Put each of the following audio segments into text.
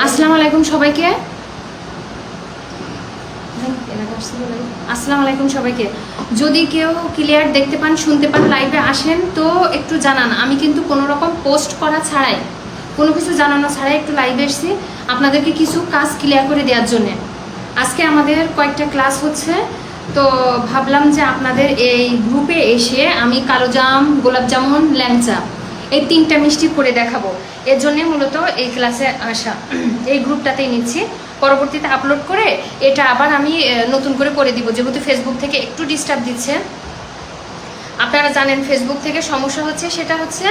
আসসালামু আলাইকুম সবাইকে। আসসালামু আলাইকুম সবাইকে। যদি কেউ ক্লিয়ার দেখতে পান, শুনতে পান, লাইভে আসেন তো একটু জানান। আমি কিন্তু কোনো রকম পোস্ট করা ছাড়াই, কোনো কিছু জানানো ছাড়াই একটু লাইভে এসেছি আপনাদেরকে কিছু কাজ ক্লিয়ার করে দেওয়ার জন্যে। আজকে আমাদের কয়েকটা ক্লাস হচ্ছে, তো ভাবলাম যে আপনাদের এই গ্রুপে এসে আমি কালোজাম, গোলাপজামুন, ল্যাংচা এই তিনটা মিষ্টি করে দেখাবো। এর জন্যে মূলত এই ক্লাসে আসা। এই গ্রুপটাতেই নিচ্ছি, পরবর্তীতে আপলোড করে এটা আবার আমি নতুন করে দিব, যেহেতু ফেসবুক থেকে একটু ডিস্টার্ব দিচ্ছে। আপনারা জানেন ফেসবুক থেকে সমস্যা হচ্ছে, সেটা হচ্ছে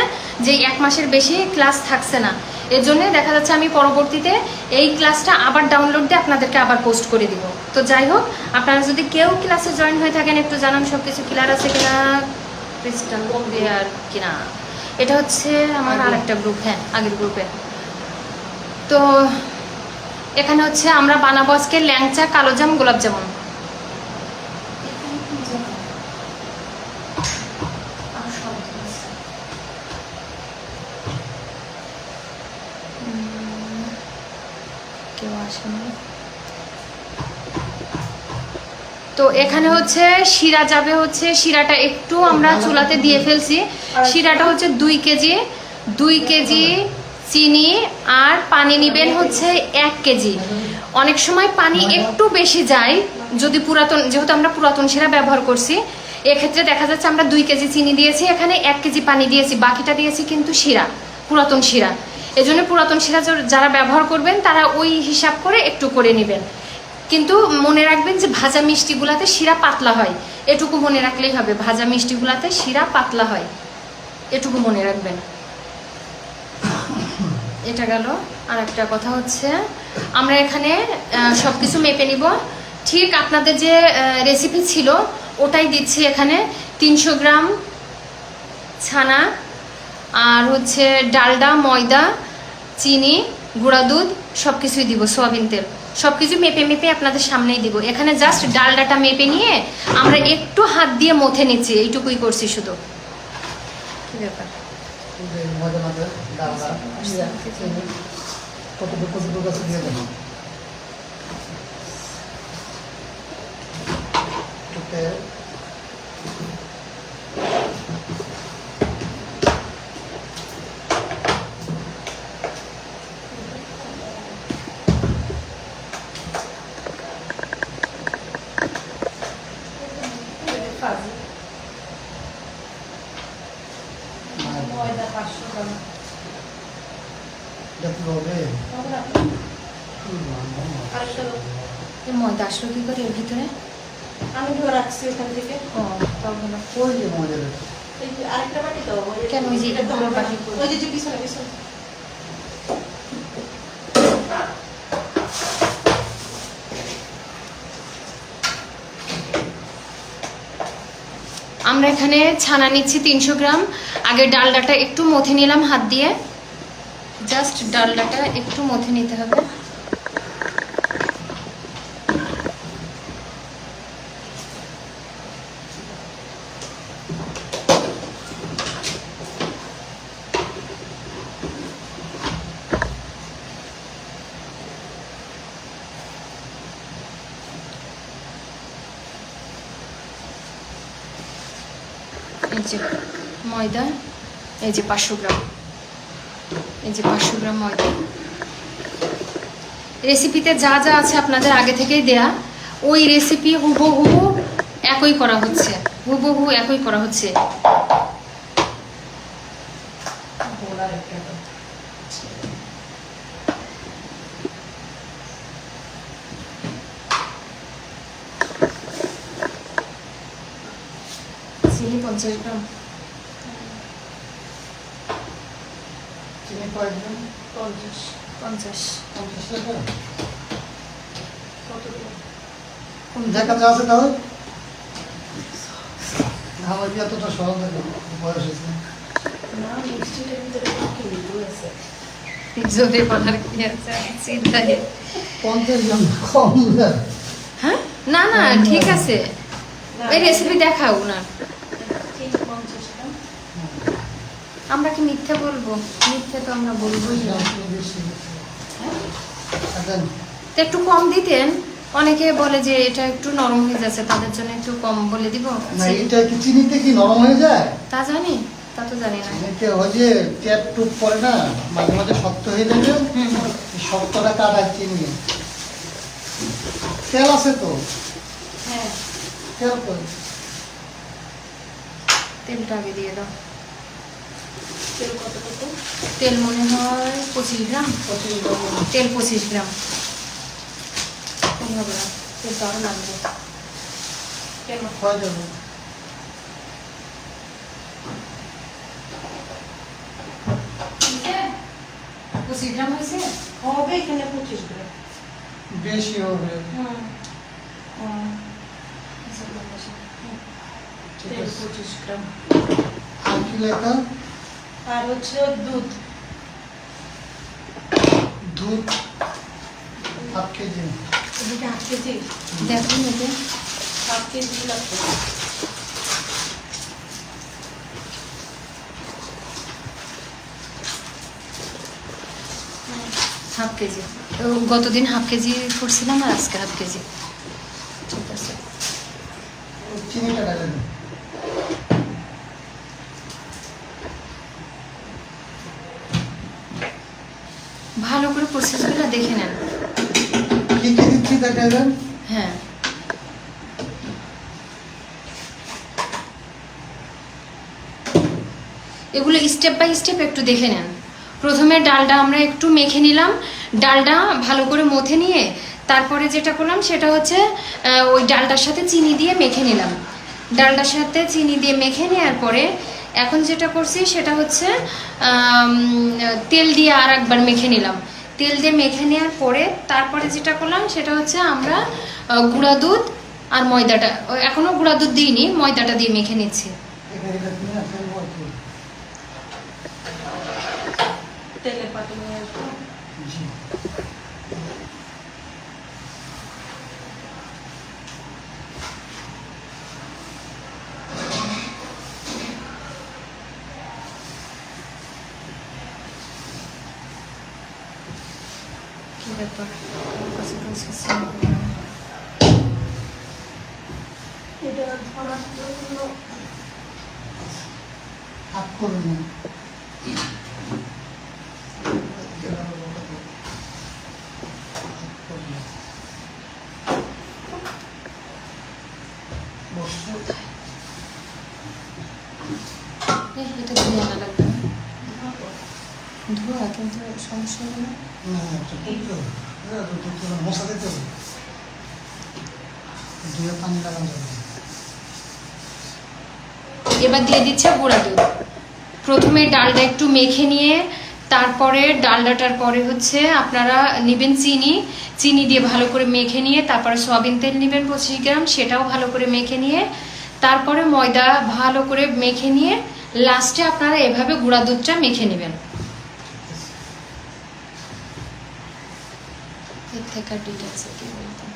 যে 1 মাসের বেশি ক্লাস থাকছে না। এর জন্য দেখা যাচ্ছে আমি পরবর্তীতে এই ক্লাসটা আবার ডাউনলোড দিয়ে আপনাদেরকে আবার পোস্ট করে দিব। তো যাই হোক, আপনারা যদি কেউ ক্লাসে জয়েন হয়ে থাকেন একটু জানান সব কিছু ক্লিয়ার আছে কিনা, ক্রিস্টাল ক্লিয়ার কিনা। এটা হচ্ছে আমার আরেকটা গ্রুপ, হ্যাঁ আগের গ্রুপে। তো এখানে হচ্ছে আমরা বানাবো আজকে ল্যাংচা, কালোজাম, গোলাপজামুন। তো এখানে হচ্ছে শিরা যাবে, হচ্ছে শিরাটা একটু আমরা চুলাতে দিয়ে ফেলছি। শিরাটা হচ্ছে 2 কেজি চিনি, আর পানি নিবেন হচ্ছে 1 কেজি। অনেক সময় পানি একটু বেশি যায় যদি পুরাতন, যেহেতু আমরা পুরাতন শিরা ব্যবহার করছি, এক্ষেত্রে দেখা যাচ্ছে আমরা 2 কেজি চিনি দিয়েছি, এখানে 1 কেজি পানি দিয়েছি, বাকিটা দিয়েছি কিন্তু শিরা, পুরাতন শিরা। এজন্য পুরাতন শিরা যারা ব্যবহার করবেন তারা ওই হিসাব করে একটু করে নেবেন। কিন্তু মনে রাখবেন যে ভাজা মিষ্টিগুলাতে শিরা পাতলা হয়, এটুকু মনে রাখলেই হবে। ভাজা মিষ্টিগুলাতে শিরা পাতলা হয়, এটুকু মনে রাখবেন। এটা গেল। আর একটা কথা হচ্ছে আমরা এখানে সব কিছু মেপে নিব। ঠিক আপনাদের যে রেসিপি ছিল ওটাই দিচ্ছি এখানে। 300 গ্রাম ছানা, আর হচ্ছে ডালডা, ময়দা, চিনি, গুঁড়া দুধ সব কিছুই দিব, সয়াবিন তেল, সব কিছু মেপে আপনাদের সামনেই দিব। এখানে জাস্ট ডালডাটা মেপে নিয়ে আমরা একটু হাত দিয়ে মথে নিচ্ছি, এইটুকুই করছি শুধু। কি ব্যাপার? ময়দা আসলো কি করে এর ভিতরে? আমি তো রাখছি ওখান থেকে। ও তখন ওই যে ময়দা, এই যে আরেকটা বাটি দাও। কেন ওই যে এটা পুরো বাটি? ওই যে পিছনে পিছনে। আমরা এখানে ছানা নিচ্ছি 300 গ্রাম। আগে ডালডাটা একটু মথে নিলাম হাত দিয়ে, জাস্ট ডালডাটা একটু মথে নিতে হবে। এই যে ময়দা, এই যে 500 গ্রাম, এই যে 500 গ্রাম ময়দা। রেসিপিতে যা যা আছে আপনাদের আগে থেকেই দেয়া, ওই রেসিপি হুবহু একই করা হচ্ছে, হুবহু একই করা হচ্ছে। চিনি 50 গ্রাম, চিনি কয় গ্রাম? 50 50 টাকা। দেখা যাচ্ছে তাহলে আমার কি এতটা সহজ বয়স হয়েছে না, মিষ্টিটার ভিতরে কি মিঠু আছে? জোরে বলার কি আছে? চিন্তাই। 50 গ্রাম কম না। হ্যাঁ না না ঠিক আছে, এই রেসিপি দেখাও না। চিনি 50 গ্রাম। আমরা কি মিথ্যে বলবো? মিথ্যে তো আমরা বলবোই না। বেশি হ্যাঁ দেন। তো একটু কম দিতেন। অনেকে বলে যে এটা একটু নরম হয়ে যাচ্ছে, তাদের জন্য একটু কম বলে দিব। না এটা কি চিনিতে কি নরম হয়ে যায়? তা জানি, তা তো জানি না। চিনিতে ওই যে ট্যাপ টুপ পরে না, মাঝে মাঝে শক্ত হয়ে যাবে। হুম হুম। এই শক্তটা কাটায় চিনি। তেল আছে তো? হ্যাঁ, তেল কই? তেলটা আগে দিয়ে দাও। তেল কতটুকু? তেল মনে হয় 25 গ্রাম। 25 গ্রাম। তেল 25 গ্রাম। কম হবে না, তেলটা আরও লাগবে। কেন? হয়ে যাবে। 25 গ্রাম হয়েছে? হবে এখানে 25 গ্রাম। বেশি হবে। হুম, ঠিক তেল আছে। 25 গ্রাম। আর কি লেখা? আর হচ্ছে দুধ। দুধ হাফ কেজি। এদিকে 8 কেজি। দেখুন এতে 7 কেজি লাগবে। Half KG. তো গতদিন হাফ কেজি করছিলাম আর আজকে হাফ কেজি। ঠিক আছে। চিনিটা ঢেলে দিন। ভালো করে প্রসেসগুলো দেখে নেন। কি কি দিচ্ছি দেখাবেন? হ্যাঁ, এগুলো স্টেপ বাই স্টেপ একটু দেখে নেন। প্রথমে ডালটা আমরা একটু মেখে নিলাম, ডালটা ভালো করে মথে নিয়ে তারপরে যেটা করলাম সেটা হচ্ছে ওই ডালটার সাথে চিনি দিয়ে মেখে নিলাম। ডালটার সাথে চিনি দিয়ে মেখে নেওয়ার পরে এখন যেটা করছি সেটা হচ্ছে তেল দিয়ে আর একবার মেখে নিলাম। তেল দিয়ে মেখে নেওয়ার পরে তারপরে যেটা করলাম সেটা হচ্ছে আমরা গুঁড়া দুধ আর ময়দাটা, এখনও গুঁড়া দুধ দিইনি, ময়দাটা দিয়ে মেখে নিচ্ছি। এখানে এটা তুমি আসলে বলছো। তেলের পাটি নিয়ে আসবো। জি। কি ব্যাপার? এটা ধরার জন্য হাফ করে নিন। এটা ধুয়ে আনা লাগবে না? ধোয়া কিন্তু সমস্যা হবে না। মশা দিতে হবে। ধুয়ে পানি লাগানো যাবে। এবার দিয়ে দিচ্ছে গুঁড়া দুধ। প্রথমে ডালটা একটু মেখে নিয়ে তারপরে ডালডাটার পরে হচ্ছে আপনারা নেবেন চিনি, চিনি দিয়ে ভালো করে মেখে নিয়ে তারপরে সয়াবিন তেল নেবেন 25 গ্রাম, সেটাও ভালো করে মেখে নিয়ে তারপরে ময়দা ভালো করে মেখে নিয়ে লাস্টে আপনারা এভাবে গুঁড়া দুধটা মেখে নেবেন। এর থেকে আর ডিটেলসে কি বলতাম।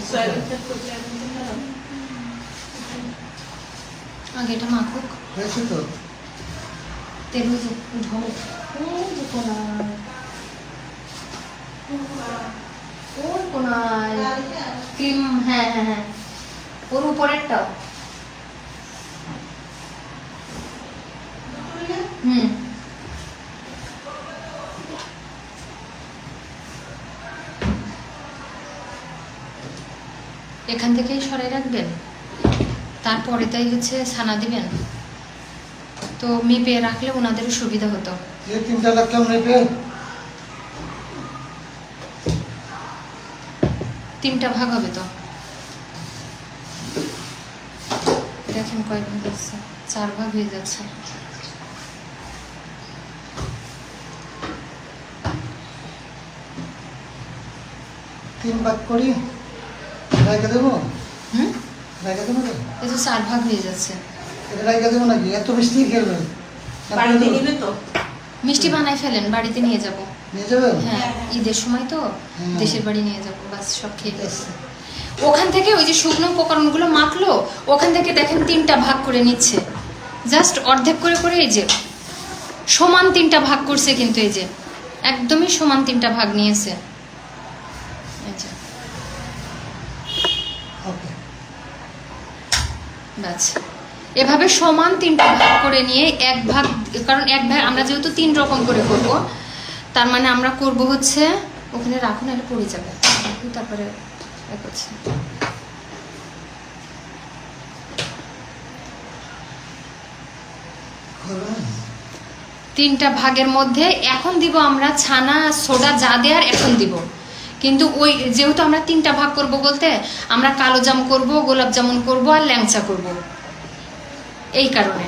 সয়াবিন তেল করলে আমি দিলাম। আগে এটা মাখুক, হয়েছে তো? তেল হয়ে যাক, ঢল ওই কোনায়, ওর কোনায় ক্রিম, হ্যাঁ হ্যাঁ হ্যাঁ, ওর উপরেরটাও। হুম, এখান থেকেই সরাই রাখবেন, তারপরে তাই হচ্ছে ছানা দিবেন। তো মেপে রাখলে ওনাদেরও সুবিধা হতো। এই 3টা রাখলাম নেবে। 3টা ভাগ হবে তো। দেখেন কয় ভাগ হচ্ছে, 4 ভাগ হয়ে যাচ্ছে। তিন ভাগ করি, রেখে দেবো। হুম, রেখে দেবো তো? এই তো 4 ভাগ হয়ে যাচ্ছে। এটা রেখে দেবো নাকি? এত বেশি খেলবেন? বাড়িতে নিবে তো? মিষ্টি বানাই ফেলেন, বাড়িতে নিয়ে যাব। নিয়ে যাবেন? হ্যাঁ, ঈদের সময় তো হুম। দেশের বাড়ি নিয়ে যাব, বাস সব খেয়ে গেছে। ওখান থেকে ওই যে শুকনো উপকরণগুলো মাখলো, ওখান থেকে দেখেন 3টা ভাগ করে নিচ্ছে, জাস্ট অর্ধেক করে করে। এই যে সমান 3টা ভাগ করছে, কিন্তু এই যে একদমই সমান 3টা ভাগ নিয়েছে। এই যে ওকে। ব্যাস এভাবে সমান 3টা ভাগ করে নিয়ে এক ভাগ, কারণ এক ভাগ আমরা যেহেতু 3 রকম করে করব, তার মানে আমরা করব হচ্ছে, ওখানে রাখুন, এটা পড়ে যাবে, তারপরে করছি। করবেন? 3টা ভাগের মধ্যে এখন দিব আমরা ছানা, সোডা যা দেওয়ার এখন দিব, কিন্তু ওই যেহেতু আমরা 3টা ভাগ করব বলতে আমরা কালো জাম করব, গোলাপ জামুন করব আর ল্যাংচা করব, এই কারণে।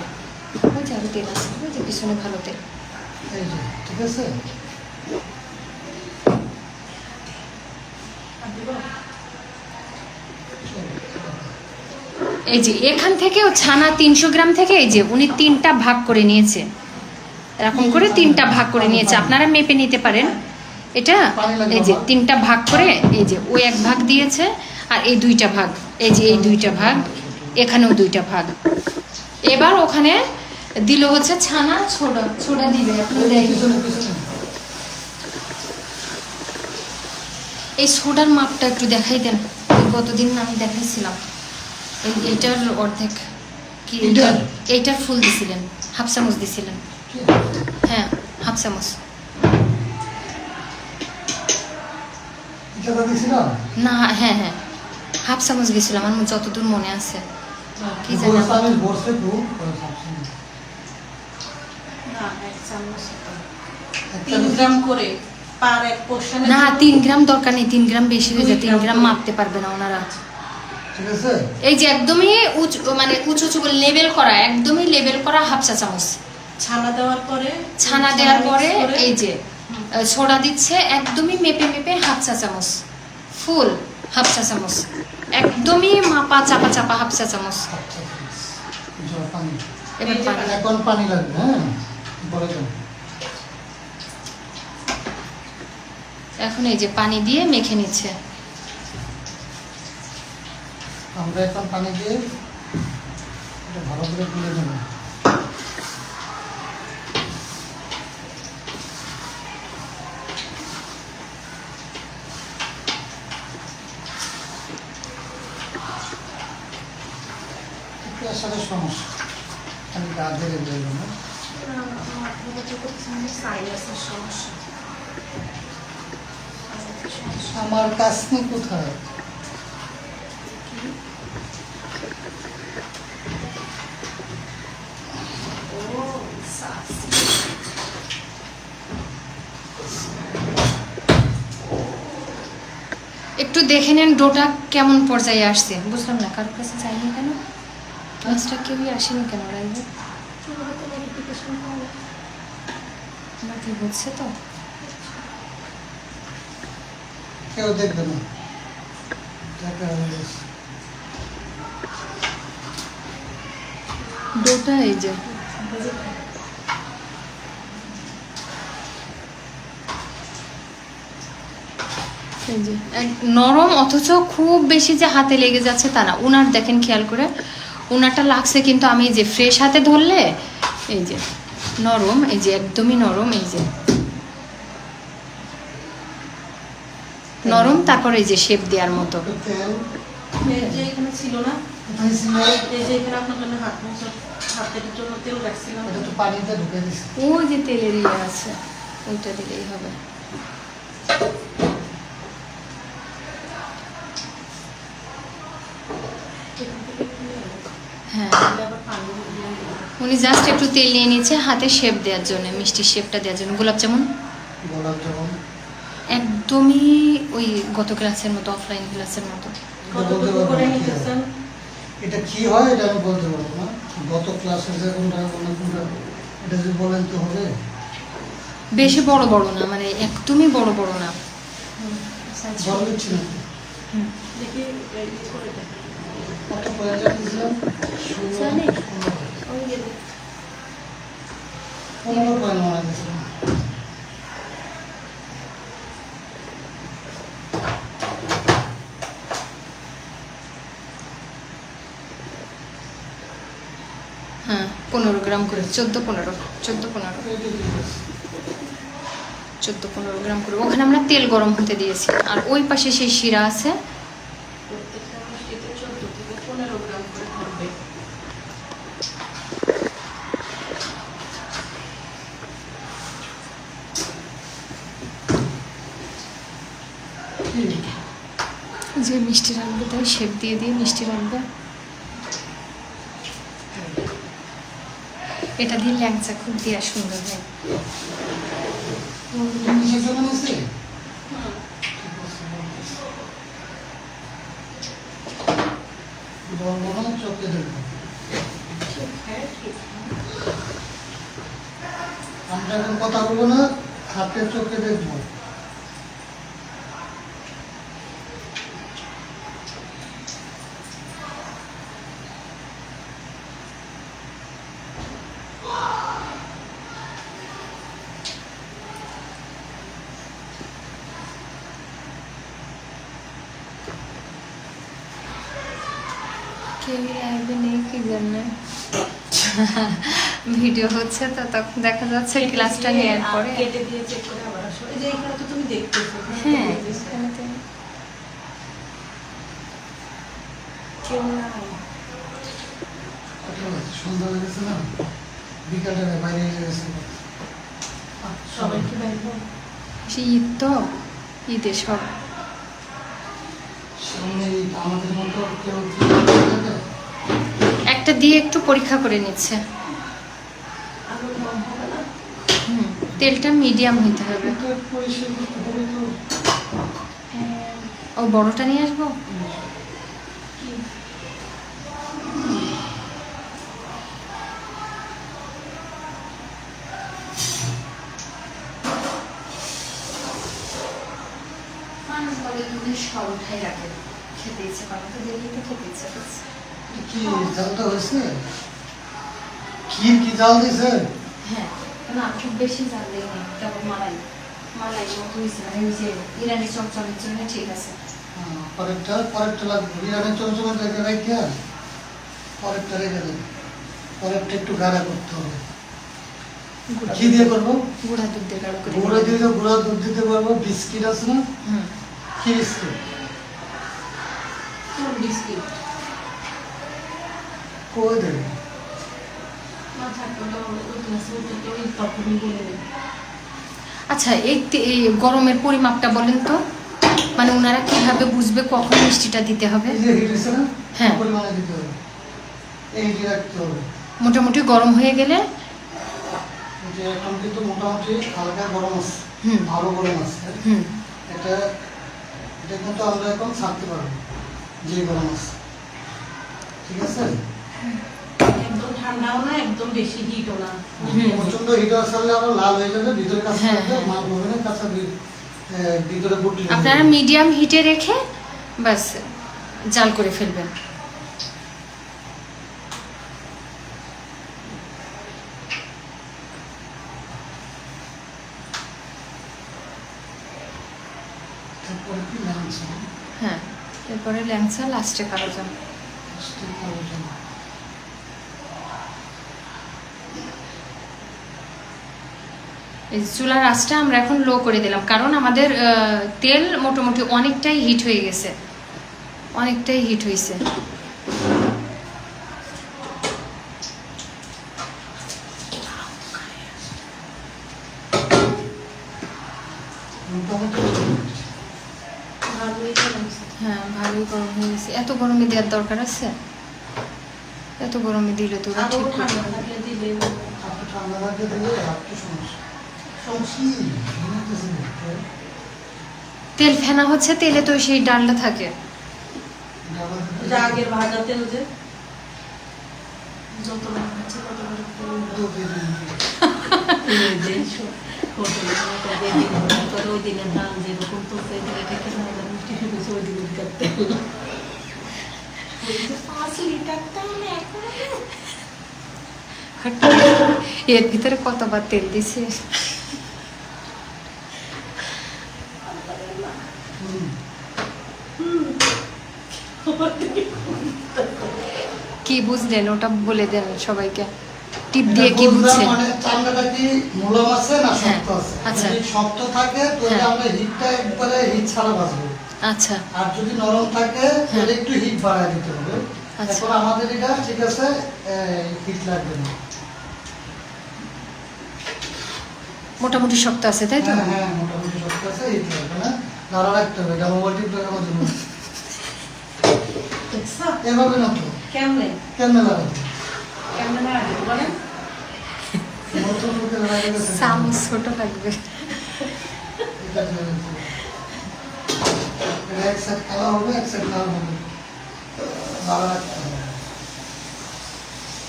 ওই যে আরো তেল আছে, ওই যে পিছনে ভালো তেল। এই যে, ঠিক আছে? এই যে এখান থেকে ও ছানা 300 গ্রাম থেকে এই যে উনি 3টা ভাগ করে নিয়েছে, এরকম করে 3টা ভাগ করে নিয়েছে। আপনারা মেপে নিতে পারেন এটা। এই যে 3টা ভাগ করে, এই যে ওই 1 ভাগ দিয়েছে, আর এই 2টা ভাগ, এই যে এই 2টা ভাগ, এখানেও 2টা ভাগ। এবার ওখানে দিল হচ্ছে ছানা, ছোড়া দিবে। আপনি দেখেন পিছনে পিছনে। এই সোডার মাপটা একটু দেখাই দেন, গতদিন আমি দেখাইছিলাম। এইটার অর্ধেক কি, এইটার ফুল দিছিলেন, হাফ চামচ দিছিলেন। হ্যাঁ, হাফ চামচ। এটা তো দিছিলাম? না, হ্যাঁ হ্যাঁ, হাফ চামচ গেছিলাম আমার যতদূর মনে আছে। কি জানি বলছে আমি বসে খুব না, 1 চামচ হতো। একটা 3 গ্রাম করে পার এক পোর্শনে। না, 3 গ্রাম দরকার নেই, 3 গ্রাম বেশি হয়ে যায়, 3 গ্রাম মাপতে পারবে না ওনারা। ঠিক আছে? এই যে একদমই উঁচু, মানে উঁচু উঁচু লেবেল করা, একদমই লেবেল করা হাফ চা চামচ। ছানা দেওয়ার পরে, ছানা দেওয়ার পরে mix করে এই যে সোডা দিচ্ছে, একদমই মেপে মেপে হাফ চা চামচ, ফুল হাফ চা চামচ, একদমই মাপা চাপা চাপা হাফ চা চামচ। আচ্ছা, জল পানি। এবার পানি। এখন পানি লাগবে, হ্যাঁ? বলে দেন। এখন এই যে পানি দিয়ে মেখে নিচ্ছে। আমরা এখন পানি দিয়ে এটা ভালো করে গুলে নেব। আসলে সমস্যা আমি গা ধরে বলবো না। সাইনাসের সমস্যা। আমার কাজ নেই কোথায়? একটু দেখে নেন ডোটা কেমন পর্যায়ে আসছে। বুঝলাম না কারোর কাছে চাইনি কেন, ক্লাসটা কেউই আসেনি কেন লাইভে, নাকি হচ্ছে তো। কেউ দেখবে না। দেখা হয়ে গেছে। ডোটা এই যে এই যে নরম, অথচ খুব বেশি যে হাতে লেগে যাচ্ছে তা না। উনার দেখেন খেয়াল করে, উনারটা লাগছে, কিন্তু আমি যে ফ্রেশ হাতে ধরলে এই যে নরম, এই যে একদমই নরম, এই যে নরম। তারপর এই যে শেপ দেওয়ার মতো। তেল এই যে এখানে ছিল না, কোথায় ছিল? এই যে এখানে আপনার জন্য হাতের জন্য তেল রাখছিলাম। এটা তো পানিতে ঢুকে দিছি। ওই যে তেলের ইয়ে আছে, ওইটা দিলেই হবে। হ্যাঁ, আবার পানি দিয়ে দিলাম। উনি জাস্ট একটু তেল নিয়ে নিচ্ছে হাতে শেপ দেওয়ার জন্য, মিষ্টির শেপটা দেওয়ার জন্য। গোলাপ জামুন গোলাপ জামুন একদমই ওই গত ক্লাসের মতো, অফলাইন ক্লাসের মতো। কতটুকু করে নিতেছেন? এটা কি হয় এটা আমি বলতে পারবো না। গত ক্লাসে যে কোনটা কোনটা এটা যদি বলেন তো হবে। বেশি বড় বড় না, মানে একদমই বড় বড় না। জল দিচ্ছি না। দেখি এই করে দেন। কত প্রয়োজন দিয়েছিলাম? জানি। ওই যে 15 পয়েন্ট মনে দিয়েছিলাম। হ্যাঁ 15 গ্রাম করে, 14-15 14-15 এটা কি আছে? 14-15 গ্রাম করে। ওখানে আমরা তেল গরম হতে দিয়েছি, আর ওই পাশে সেই শিরা আছে। প্রত্যেকটা মিষ্টিতে 14 থেকে 15 গ্রাম করে থাকবে। কি? যে মিষ্টি রাখবে তাই শেপ দিয়ে দিয়ে মিষ্টি রাখবে। এটা দিয়ে ল্যাংচা খুব দেওয়া সুন্দর হয়। এটা কিসের জন্য নিছে? হুম। বলবো চোখে দেখবো। ঠিক হ্যাঁ, ঠিক আমরা এখন কথা বলবো না, হাতে চোখে দেখবো। কেউ লাইভে নেই কি জন্য? ভিডিও হচ্ছে তো তখন দেখা যাচ্ছে ক্লাসটা নেওয়ার পরে। কেটে দিয়ে চেক করে আবার আসো। এই যে এখানে তো তুমি দেখতেছো। হ্যাঁ এখানে কেউ নাই। সুন্দর লেগেছে না? বিকালে বাইরে গেছে। সবাই কি বাইরে? সে ঈদ তো, ঈদে সব। সামনে আমাদের মতো কেউ কি থাকে? একটা দিয়ে একটু পরীক্ষা করে নিচ্ছে। আরো কম হবে না? তেলটা মিডিয়াম হইতে হবে। এটা পরিষ্কার করতে হবে তো। ও বড়টা নিয়ে আসবো। কি? মানুষ বলে দুধের সব উঠাই রাখে, খেতে ইচ্ছে করে তো দেখি তো খেতে ইচ্ছে করছে। কি জালটা হয়েছে? ক্ষীর কি জাল দিছে? হ্যাঁ না খুব বেশি জাল দেয়নি, কেবল মালাই মালাই মতো হয়েছে, মানে ওই যে ইরানি চমচমের জন্য ঠিক আছে। পরেরটা লাগবে। বিরিয়ানি চমচমে রেখে রেখে পরেরটা রেখে দেবে। পরেরটা একটু গাঢ়া করতে হবে। কি দিয়ে করবো? গুঁড়া দুধ দিয়ে গাঢ় করে গুঁড়ো দিয়ে তো গুঁড়া দুধ দিতে পারবো। বিস্কিট আছে না? হুম কি বিস্কিট? কোন বিস্কিট? কই দেবে? না থাকবে তো ওই ক্লাসে ওটাকে ওই তখনই বলে দেবে। আচ্ছা এই গরমের পরিমাপটা বলেন তো, মানে ওনারা কিভাবে বুঝবে কখন মিষ্টিটা দিতে হবে? এই যে হিট হয়েছে না? হ্যাঁ। পরিমাণে দিতে হবে। এই হিটে রাখতে হবে। মোটামুটি গরম হয়ে গেলে যে এখন কিন্তু মোটামুটি হালকা গরম আছে। হুম। ভালো গরম আছে। হুম এটা এটা কিন্তু আমরা এখন ছাড়তে পারবো, যে গরম আছে। ঠিক আছে? একদম ঠান্ডাও না, একদম বেশি হিটও না। প্রচন্ড হিট আসলে আবার লাল হয়ে যাবে, ভিতরে কাজ হ্যাঁ, করবে, হ্যাঁ। মাল হবে না, কাঁচা ভিতরে বুটলি আপনারা মিডিয়াম হিটে রেখে বাস জাল করে ফেলবেন। তারপরে কি লাগছে? হ্যাঁ এরপরে ল্যাংচা লাস্টে করা যাবে। এই চুলার আঁচটা আমরা এখন লো করে দিলাম, কারণ আমাদের তেল মোটামুটি অনেকটাই হিট হয়ে গেছে, অনেকটাই হিট হয়েছে। ভালোই চলছে। হ্যাঁ ভালোই গরম হয়ে গেছে। এত গরমে দেওয়ার দরকার আছে? এত গরমে দিলে তো ওরা আরো ঠিক করতে ঠান্ডা পারবে। থাকলে দিলে আপনি ঠান্ডা লাগলে দিলে আর কি সমস্যা? কি ঘুমাইতেছে না? তেল ফেনা হচ্ছে, তেলে তো সেই ডালটা থাকে। ডাবার দিতে- যা আগের ভাজা তেল যে যতবার ভাজছে ততবার তো দিয়ে দিন। ওই দিনের ধান যেরকম তো সেই দিনে থেকে ভাজা মিষ্টি শুনেছে ওই দিনের তেল 5 লিটার তেল এখন এর ভিতরে কতবার তেল দিছে। কি বুঝলেন ওটা বলে দেন সবাইকে, টিপ দিয়ে কি বুঝছেন? মানে চামড়াটা কি মুলায়ম আছে না হ্যাঁ, শক্ত আছে? আচ্ছা। যদি শক্ত থাকে তো হ্যাঁ। আমরা হিটটা একবারে হিট ছাড়া ভাজবো, আচ্ছা আর যদি নরম থাকে হ্যাঁ। তাহলে একটু হিট বাড়ায় দিতে হবে। আচ্ছা। এখন আমাদের এটা ঠিক আছে, হিট লাগবে না। মোটামুটি শক্ত আছে তাই তো? হ্যাঁ হ্যাঁ, মোটামুটি শক্ত আছে, হিট লাগবে না। নাড়া রাখতে হবে, এটা মোবাইল টিপ লাগানোর জন্য। এভাবে না তো, কেমনে কেমনে লাগাবো? কেমনে লাগে বলেন? নতুন লোকের লাগে গেছে। চামচ ছোট লাগবে। এটা যে- এটা এক সাইড কালো হবে, এক সাইড লাল হবে। নাড়া রাখতে হবে।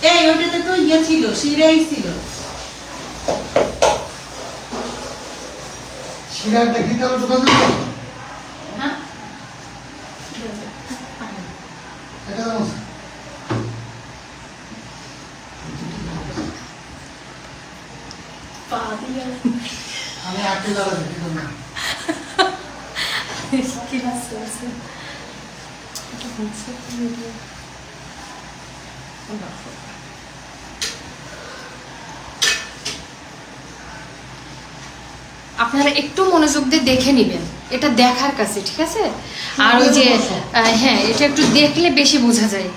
এই ওটাতে তো ইয়ে ছিল, শিরাই ছিল। শিরাটা কি তাহলে ঢোকা যাবে? হ্যাঁ এটা কেমন? পা দিয়ে আমি আটকে লাগাবো, ঠিক আছে? ক্লাস চলছে। এটা বলছে ভিডিও। আপনারা একটু মনোযোগ দিয়ে দেখে নেবেন, এটা দেখার কাছে, ঠিক আছে? আর ওই যে হ্যাঁ, এটা একটু দেখলে বেশি বোঝা যায়।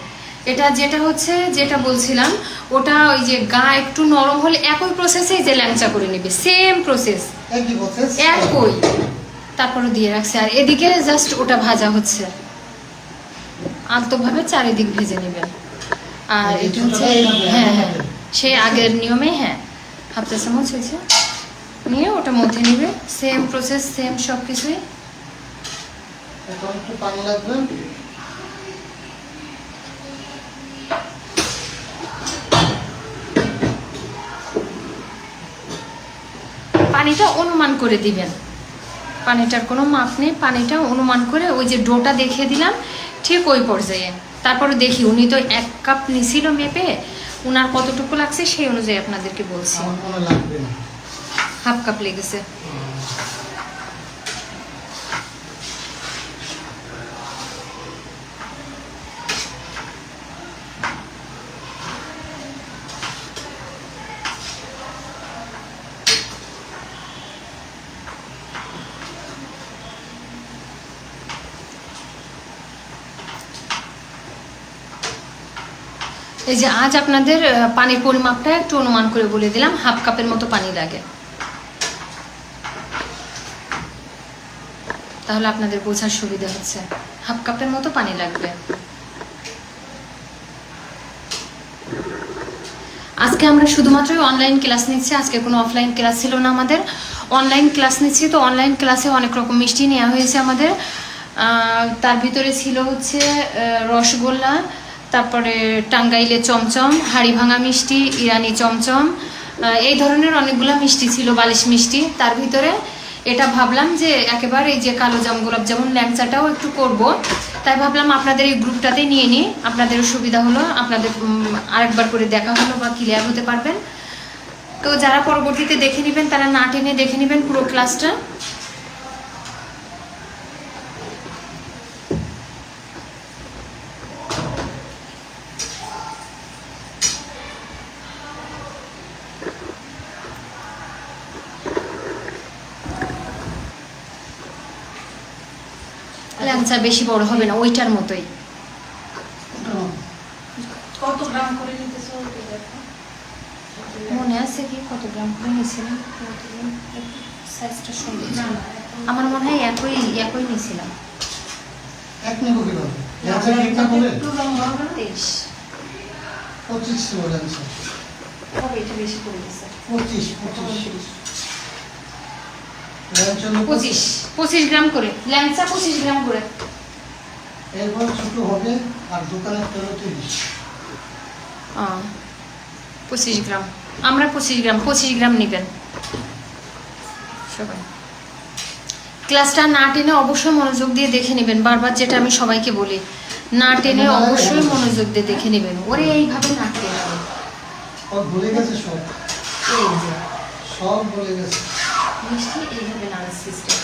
এটা যেটা হচ্ছে, যেটা বলছিলাম, ওটা ওই যে গা একটু নরম হলে একই প্রসেসে যে ল্যাংচা করে নেবে, সেম প্রসেস, একই প্রসেস। একই। তারপরে দিয়ে রাখছে, আর এদিকে জাস্ট ওটা ভাজা হচ্ছে, আলতোভাবে চারিদিক ভেজে নেবেন। আর এটা হচ্ছে হ্যাঁ হ্যাঁ, সেই আগের নিয়মে, হ্যাঁ, হাফ চা চামচ হয়েছে, নিয়ে ওটা মধ্যে নিবে, সেম প্রসেস, সেম সব কিছুই। এখন একটু পানি লাগবে। পানিটা অনুমান করে দিবেন, পানিটার কোনো মাপ নেই, পানিটা অনুমান করে, ওই যে ডোটা দেখিয়ে দিলাম ঠিক ওই পর্যায়ে। তারপরে দেখি, উনি তো 1 কাপ নিছিল মেপে, উনার কতটুকু লাগছে সেই অনুযায়ী আপনাদেরকে বলছি। আমার মনে লাগবে না। হাফ কাপ লেগেছে। এই যে আজ আপনাদের পানির পরিমাপটা একটু অনুমান করে বলে দিলাম, হাফ কাপের মতো পানি লাগে, তাহলে আপনাদের বোঝার সুবিধা হচ্ছে। হাফ কাপের মতো পানি লাগবে। আজকে আমরা শুধুমাত্র অনলাইন ক্লাস নিচ্ছি, আজকে কোনো অফলাইন ক্লাস ছিল না আমাদের। অনলাইন ক্লাস নিচ্ছি, তো অনলাইন ক্লাসে অনেক রকম মিষ্টি নেওয়া হয়েছে আমাদের। তার ভিতরে ছিল হচ্ছে রসগোল্লা, তারপরে টাঙ্গাইলে চমচম, হাড়ি ভাঙা মিষ্টি, ইরানি চমচম, এই ধরনের অনেকগুলো মিষ্টি ছিল, বালিশ মিষ্টি। তার ভিতরে এটা ভাবলাম যে একেবারে এই যে কালো জাম গোলাপ যেমন ল্যাংচাটাও একটু করব, তাই ভাবলাম আপনাদের এই গ্রুপটাতে নিয়ে নিই, আপনাদেরও সুবিধা হলো, আপনাদের আরেকবার করে দেখা হলো বা ক্লিয়ার হতে পারবেন। তো যারা পরবর্তীতে দেখে নেবেন তারা না টেনে দেখে নেবেন পুরো ক্লাসটা। ল্যাংচা বেশি বড় হবে না, ওইটার মতোই। কত গ্রাম করে নিতেছো ওটা দেখো। মনে আছে কি কত গ্রাম করে নিয়েছিলাম? সাইজটা সুন্দর না, ছিল। না, এখন- আমার মনে হয় একই একই নিয়েছিলাম। এক নেব কিভাবে? না, ল্যাংচা কেকটা বলে একটু লম্বা হবে না? 23 25 ছিল ল্যাংচা। হবে, এটা বেশি করে দিয়েছে। 25 ল্যাংচা হলো 25 গ্রাম করে ল্যাংচা, 25 গ্রাম করে। এরপর ছোট হবে, আর দোকানের তেল 30। 25 গ্রাম, আমরা 25 গ্রাম নেবেন সবাই। ক্লাসটা না টেনে অবশ্যই মনোযোগ দিয়ে দেখে নেবেন, বারবার যেটা আমি সবাইকে বলি, না টেনে অবশ্যই মনোযোগ দিয়ে দেখে নেবেন। ওরে এইভাবে না টেনে, সব ভুলে গেছে, সব এই যে সব ভুলে গেছে। মিষ্টি এইভাবে নাড়ার সিস্টেম।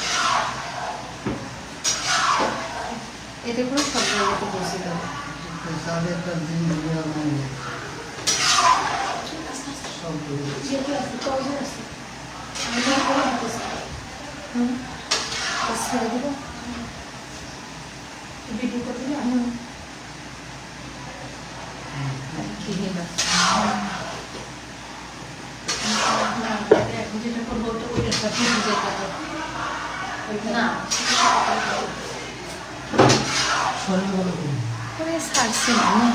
এতে করে সব জায়গাতে বসে দেবো। সাড়ে একটা দিন ধরে আমার সব ধরে যেহেতু আছে তবে আছে আমি তো করে দিতেছি হুম বাস ছেড়ে দেবো। ভিডিও করতে না কি হলো? এখন যেটা করবো ওটা ওইটার সাথে বুঝে যাবে না শরীর বলো করে ছাড়ছি না না।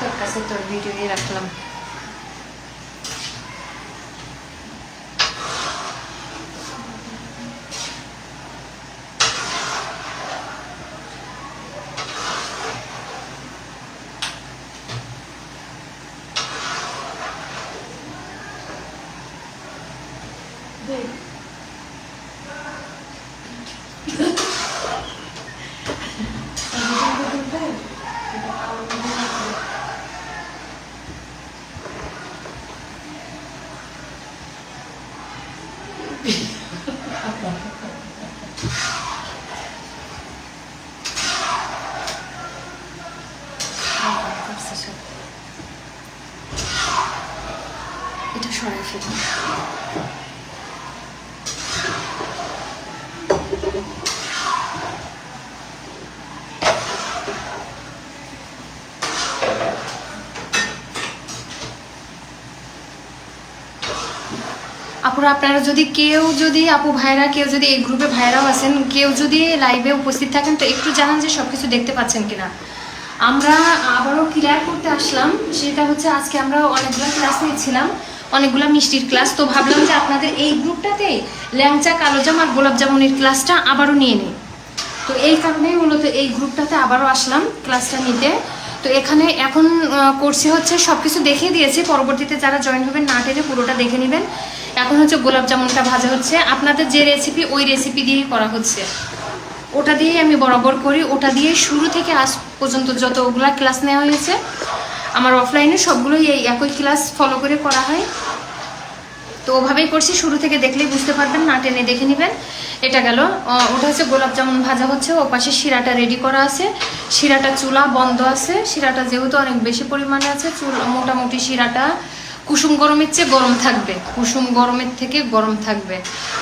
তোর কাছে তোর ভিডিও রাখলাম। এটা সরাই ফেলি। আপুরা আপনারা যদি আপু ভাইরা কেউ যদি এই গ্রুপে ভাইরাও আছেন, কেউ যদি লাইভে উপস্থিত থাকেন তো একটু জানান যে সবকিছু দেখতে পাচ্ছেন কিনা। আমরা আবারও ক্লিয়ার করতে আসলাম, সেটা হচ্ছে আজকে আমরা অনেকগুলো ক্লাস নিয়েছিলাম, অনেকগুলো মিষ্টির ক্লাস, তো ভাবলাম যে আপনাদের এই গ্রুপটাতে ল্যাংচা কালোজাম আর গোলাপ জামুনের ক্লাসটা আবারও নিয়ে নিই। তো এই কারণেই মূলত এই গ্রুপটাতে আবারও আসলাম ক্লাসটা নিতে। তো এখানে এখন করছি হচ্ছে সব কিছু দেখিয়ে দিয়েছি, পরবর্তীতে যারা জয়েন হবেন না টেনে পুরোটা দেখে নেবেন। এখন হচ্ছে গোলাপ জামুনটা ভাজা হচ্ছে, আপনাদের যে রেসিপি ওই রেসিপি দিয়েই করা হচ্ছে, ওটা দিয়েই আমি বরাবর করি, ওটা দিয়ে শুরু থেকে আজ পর্যন্ত যতগুলা ক্লাস নেওয়া হয়েছে আমার অফলাইনে সবগুলোই এই একই ক্লাস ফলো করে করা হয়। তো ওভাবেই করছি, শুরু থেকে দেখলেই বুঝতে পারবেন, না টেনে দেখে নেবেন। এটা গেল, ওটা হচ্ছে গোলাপ জামুন ভাজা হচ্ছে, ও পাশে শিরাটা রেডি করা আছে, শিরাটা চুলা বন্ধ আছে, শিরাটা যেহেতু অনেক বেশি পরিমাণে আছে, মোটামুটি শিরাটা কুসুম গরমের চেয়ে গরম থাকবে, কুসুম গরমের থেকে গরম থাকবে।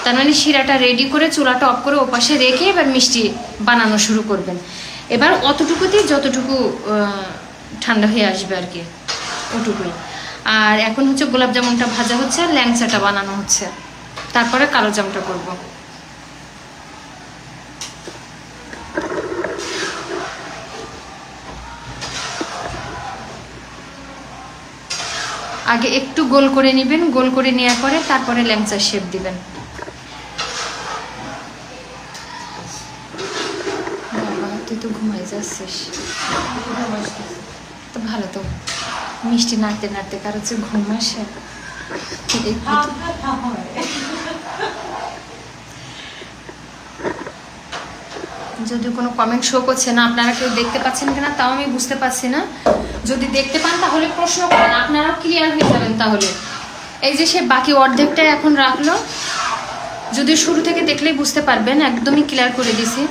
তার মানে শিরাটা রেডি করে চুলাটা অফ করে ওপাশে রেখে এবার মিষ্টি বানানো শুরু করবেন। এবার অতটুকুতেই যতটুকু ঠান্ডা হয়ে আসবে আর কি, ওটুকুই। আর এখন হচ্ছে গোলাপ জামুনটা ভাজা হচ্ছে, ল্যাংচাটা বানানো হচ্ছে, তারপরে কালো জামটা করবো। আগে একটু গোল করে নেবেন, গোল করে নেওয়ার পরে তারপরে ল্যাংচার শেপ দিবেন। বাবা তুই তো ঘুমাই যাচ্ছিস, তো ভালো তো, মিষ্টি নাড়তে নাড়তে কারো হচ্ছে ঘুম আসে। যদি কোনো কমেন্ট শো করছে না, আপনারা কেউ দেখতে পাচ্ছেন কিনা তাও আমি বুঝতে পারছি না। যদি দেখতে পান তাহলে প্রশ্ন করেন, আপনারাও ক্লিয়ার হয়ে যাবেন। তাহলে এই যে সে বাকি অর্ধেকটা এখন রাখলো, যদি শুরু থেকে দেখলেই বুঝতে পারবেন, একদমই ক্লিয়ার করে দিছি।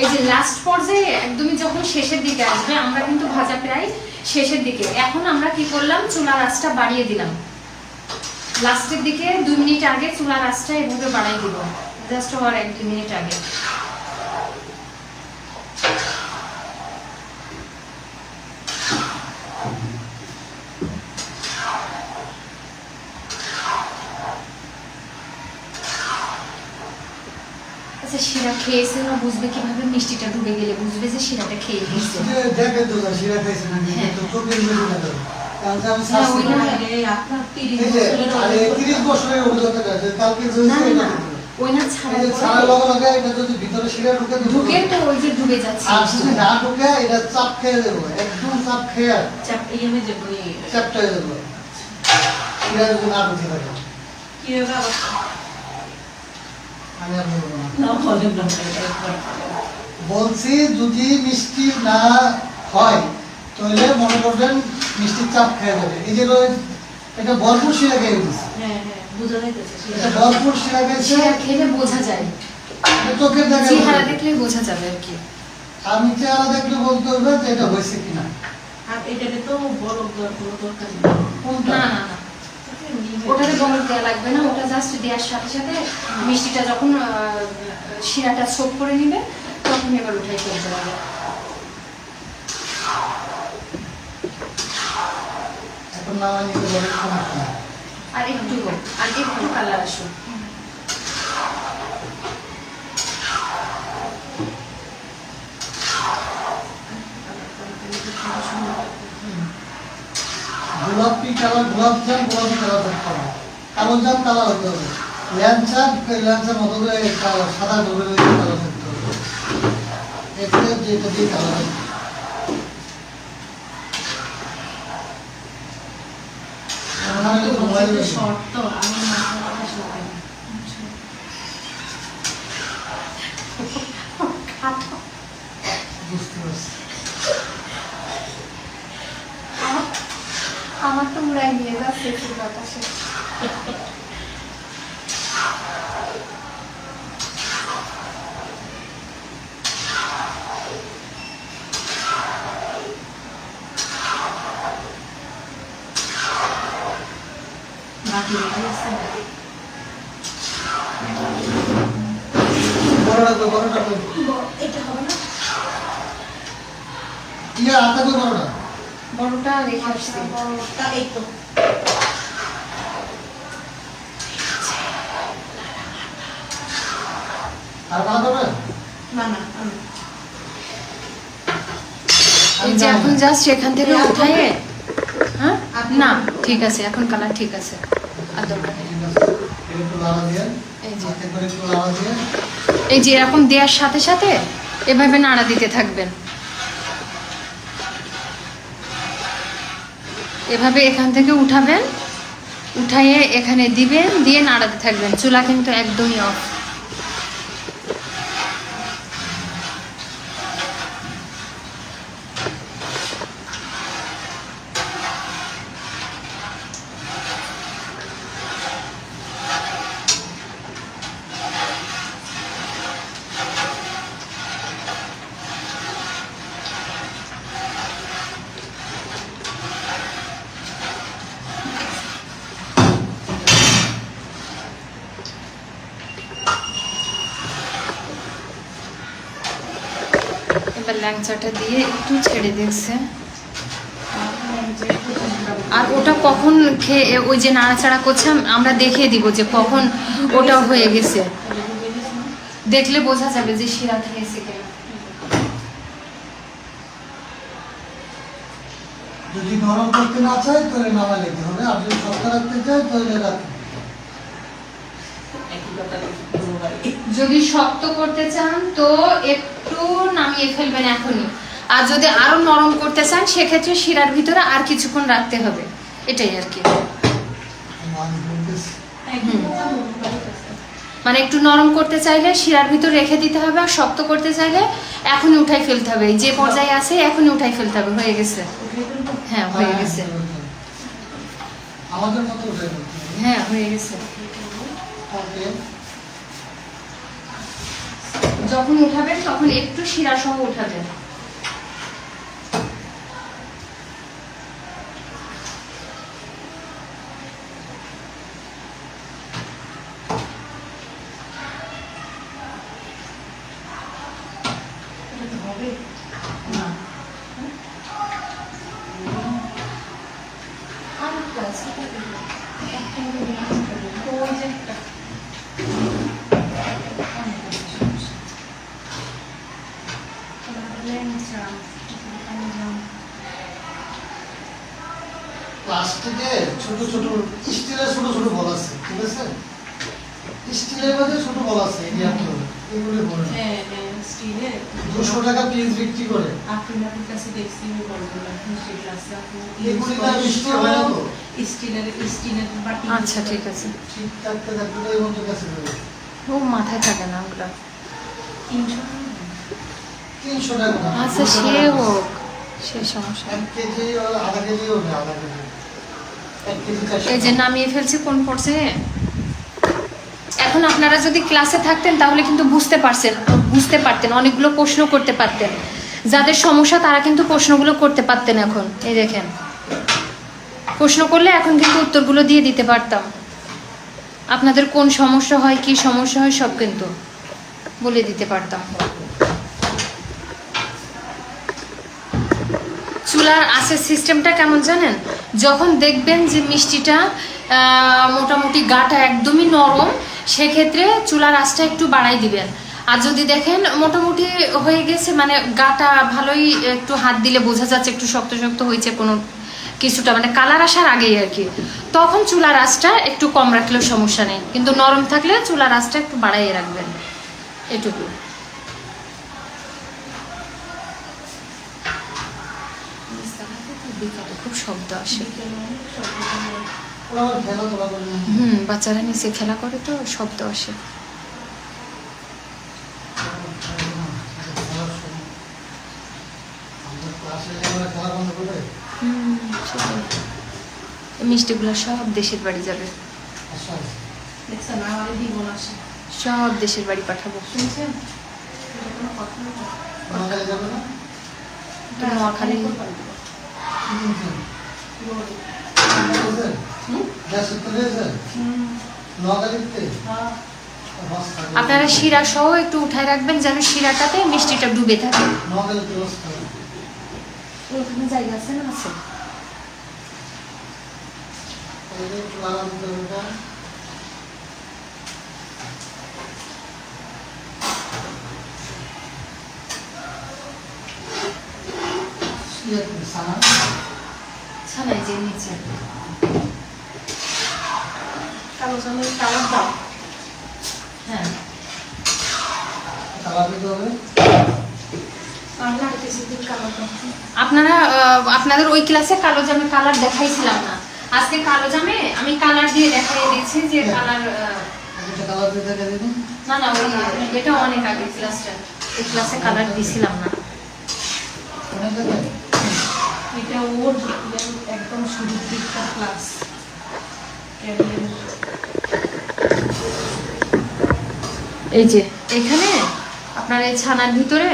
এই যে লাস্ট পর্যায়ে একদমই যখন শেষের দিকে আসবে, আমরা কিন্তু ভাজা প্রায় শেষের দিকে, এখন আমরা কি করলাম, চুলার আঁচটা বাড়িয়ে দিলাম। লাস্টের দিকে 2 মিনিট আগে চুলার আঁচটা এভাবে বাড়াই দিব, জাস্ট আর 1-2 মিনিট আগে। আচ্ছা শিরা খেয়েছে না বুঝবে কিভাবে? মিষ্টিটা ডুবে গেলে বুঝবে যে শিরাটা খেয়ে গেছে। দেখে তো শিরা খাইছে নাকি, হ্যাঁ। তো চোখের বেশি দেখা যায়। কারণ যে আমি না, শাস্তি ওইটা করি। না। আরে আপনার 30 এই যে, বছরের আরে অভিজ্ঞতা। 30 বছরের অভিজ্ঞতা আছে, কালকে যে না হয়েছে না এটা না, দেখো। ওই না ছাড়ার এই যে পরে ছাড়ার লগে লগে এটা যদি ভিতরে শিরা ঢুকে তো ঢুকে তো ওই যে ডুবে যাচ্ছে। আর যদি না ঢুকে এটা চাপ খেয়ে দেবো, একদম চাপ খেয়ে চাপ ইএমএ যে বই চাপটা হয়ে যাবো। শিরা যদি না ঢুকে থাকে, কি হবে আবার আমি আর বলবো না। না বলেন না একবার বলছি যদি মিষ্টি না হয় তাহলে মনে করবেন মিষ্টির চাপ খেয়ে যাবে। এই যে এটা ভরপুর শিরা খেয়ে গেছে, হ্যাঁ হ্যাঁ বুঝা যাইতেছে এটা ভরপুর শিরা খেয়েছে, শিরা খেলে বোঝা যায়, এটা চোখের দেখা চেহারা যাবে। দেখলে বোঝা যাবে আর কি। আমি চেহারা দেখলে বলতে হবে যে এটা হয়েছে কিনা। আর এটাতে তো বড় কোনো দরকার নেই কোনটা? না না না, ওটাতে বরফ দেওয়া লাগবে না, ওটা জাস্ট দেওয়ার সাথে সাথে মিষ্টিটা যখন শিরাটা সোপ করে নিবে তখন এবার উঠাই ফেলতে হবে। এখন না নিতে বলে সমস্যা নেই। আর একটু হোক, আর একটু কালার আসুক। গোলাপি কালার, গোলাপ জাম গোলাপি কালার থাকতে হবে, কালো জাম কালার হতে হবে, ল্যাংচা ল্যাংচার মতো করে সাদা ডোবে কালার থাকতে হবে। এটা যেটা দিয়ে কালার হবে। আমার তো মোবাইল শর্ট তো আমি মাথার কথা শুনতে বুঝতে পারছি। আমার তো উড়াই নিয়ে যাচ্ছে ফুল বাতাসে। বাকি রেখে আছে বড়টা তো বড়টা তো এটা হবে না ইয়া আতা তো বড়টা। বড়টা রেখে আসছি। বড়টা এই তো আর বানাতে হবে? না না এই যে এখন জাস্ট এখান থেকে উঠাইয়ে, হ্যাঁ না ঠিক আছে, এখন কালার ঠিক আছে, আর দরকার নেই। ঠিক আছে, একটু লাড়া দিয়ে, এই যে। হাতে করে একটু লাড়া দিয়ে, এই যে এরকম দেওয়ার সাথে সাথে এভাবে নাড়া দিতে থাকবেন, এভাবে এখান থেকে উঠাবেন, উঠাইয়ে এখানে দিবেন, দিয়ে নাড়াতে থাকবেন। চুলা কিন্তু একদমই অফ। এবার ল্যাংচাটা দিয়ে একটু ছেড়ে দেখছে। আর ওটা কখন খেয়ে ওই যে নাড়াচাড়া করছে আমরা দেখিয়ে দিব যে কখন ওটা হয়ে গেছে, দেখলে বোঝা যাবে যে শিরা খেয়েছে কিনা। যদি নরম করতে না চাই তাহলে নামা নিতে হবে, আর যদি শক্ত রাখতে চাই তাহলে রাখতে হবে। একই কথা বলবো ভাই যদি শক্ত করতে চান তো একটু নামিয়ে ফেলবেন এখনই, আর যদি আরো নরম করতে চান সেক্ষেত্রে শিরার ভিতরে আর কিছুক্ষণ রাখতে হবে, এটাই আর কি। আমি বলতেছি, একই কথা বলবো ভাই কাছে মানে একটু নরম করতে চাইলে শিরার ভিতর রেখে দিতে হবে, আর শক্ত করতে চাইলে এখনই উঠাই ফেলতে হবে। যে পর্যায়ে আছে এখনই উঠাই ফেলতে হবে। হয়ে গেছে, উঠে ফেলবো হ্যাঁ হয়ে গেছে, আমাদের মতো উঠে ফেলতে হবে। হ্যাঁ হয়ে গেছে। ওকে, যখন উঠাবেন তখন একটু শিরা সহ উঠাবেন। এটা তো হবে না আর একটা আছে, তো ওই যে একটা অনেক আছে সমস্যা। ল্যাংচা কালোজাম প্লাস্টিকের ছোট ছোট স্টিলের ছোট ছোট বল আছে, ঠিক আছে? স্টিলের মধ্যে ছোট বল আছে, এগুলি বলে না। হ্যাঁ স্টিলের 200 টাকা পিস বিক্রি করে। আপনার কাছে দেখছি আমি বলবো মিষ্টি গ্লাসে আপনি এগুলি না মিষ্টি হয় না তো। স্টিলের বাটি আচ্ছা ঠিক আছে। ঠিক থাকতে থাকতে তো এই মতো কাছে দেবে। ও মাথায় থাকে না ওগুলো। 300 টাকা না। আচ্ছা 200 সে টাকা piece। হোক, সে সমস্যা নেই। 1 কেজি আধা কেজি হবে, আধা কেজি 1 কেজি 400 এই যে টাকা। নামিয়ে ফেলছি কোন পড়ছে। এখন আপনারা যদি ক্লাসে থাকতেন তাহলে কিন্তু বুঝতে পারতেন, অনেকগুলো প্রশ্ন করতে পারতেন। যাদের সমস্যা তারা কিন্তু প্রশ্নগুলো করতে পারতেন। এখন এই দেখেন, প্রশ্ন করলে এখন কিন্তু উত্তরগুলো দিয়ে দিতে পারতাম। আপনাদের কোন সমস্যা হয়, কি সমস্যা হয় সব কিন্তু বলে দিতে পারতাম। চুলার আঁচের সিস্টেমটা কেমন জানেন? যখন দেখবেন যে মিষ্টিটা মোটামুটি গাটা একদমই নরম, সেক্ষেত্রে চুলার আঁচটা একটু বাড়াই দিবেন। আর যদি দেখেন মোটামুটি হয়ে গেছে, মানে গাটা ভালোই, একটু হাত দিলে বোঝা যাচ্ছে একটু শক্ত শক্ত হয়েছে কোনো কিছুটা, মানে কালার আসার আগেই আর কি, তখন চুলার আঁচটা একটু কম রাখলেও সমস্যা নেই। কিন্তু নরম থাকলে চুলার আঁচটা একটু বাড়াইয়ে রাখবেন, এটুকু। খুব শব্দ আসে। ওরা আবার খেলাধুলা করে না। বাচ্চারা নিচে খেলা করে তো শব্দ আসে। এই মিষ্টিগুলো সব দেশের বাড়ি যাবে, দেখছেন আমার জীবন আসে সব দেশের বাড়ি পাঠাবো। শুনছেন কোনো কথা না তো নোয়াখালী আপনারা শিরা সহ একটু উঠায় রাখবেন, যেন শিরাটাতে মিষ্টিটা ডুবে থাকে। ওখানে জায়গা আছে না? আছে। ছানাই যে নিচে কালোজামের কালার দাও। হ্যাঁ, আপনারা আপনাদের ওই ক্লাসে কালো জামে কালার দেখাইছিলাম না, আজকে কালো জামে আমি কালার দিয়ে দেখাই দিয়েছি যে কালার। না না, ওই এটা অনেক আগে ক্লাসটা, এই ক্লাসে কালার দিছিলাম না। এটা ওর একদম শুরুর দিকটা ক্লাস। এই যে এখানে আপনার এই ছানার ভিতরে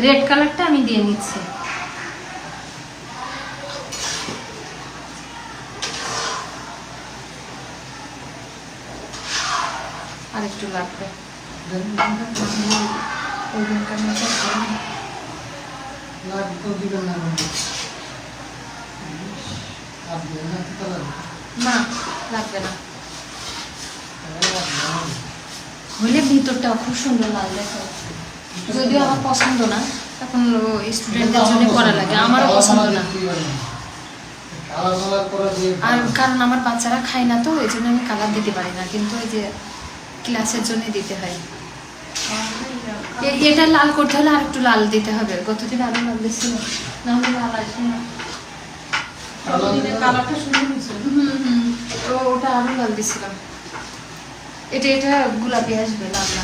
রেড কালারটা আমি দিয়ে নিচ্ছি। আর একটু লাগবে। না লাগবে না, হলে ভিতরটা খুব সুন্দর লাল দেখো। যদিও আমার পছন্দ না, এখন স্টুডেন্টদের জন্য করা লাগে, আমারও পছন্দ না। আর কারণ আমার বাচ্চারা খায় না তো, এই জন্য আমি কালার দিতে পারি না, কিন্তু ওই যে ক্লাসের জন্য দিতে হয়। এটা লাল করতে হলে আর একটু লাল দিতে হবে। গতদিন আরো লাল দিচ্ছিল, না হলে লাল আসবে না। কালারটা সুন্দর হয়েছে। ওটা আরো লাল দিছিলাম। এটা গোলাপি আসবে, লাল না।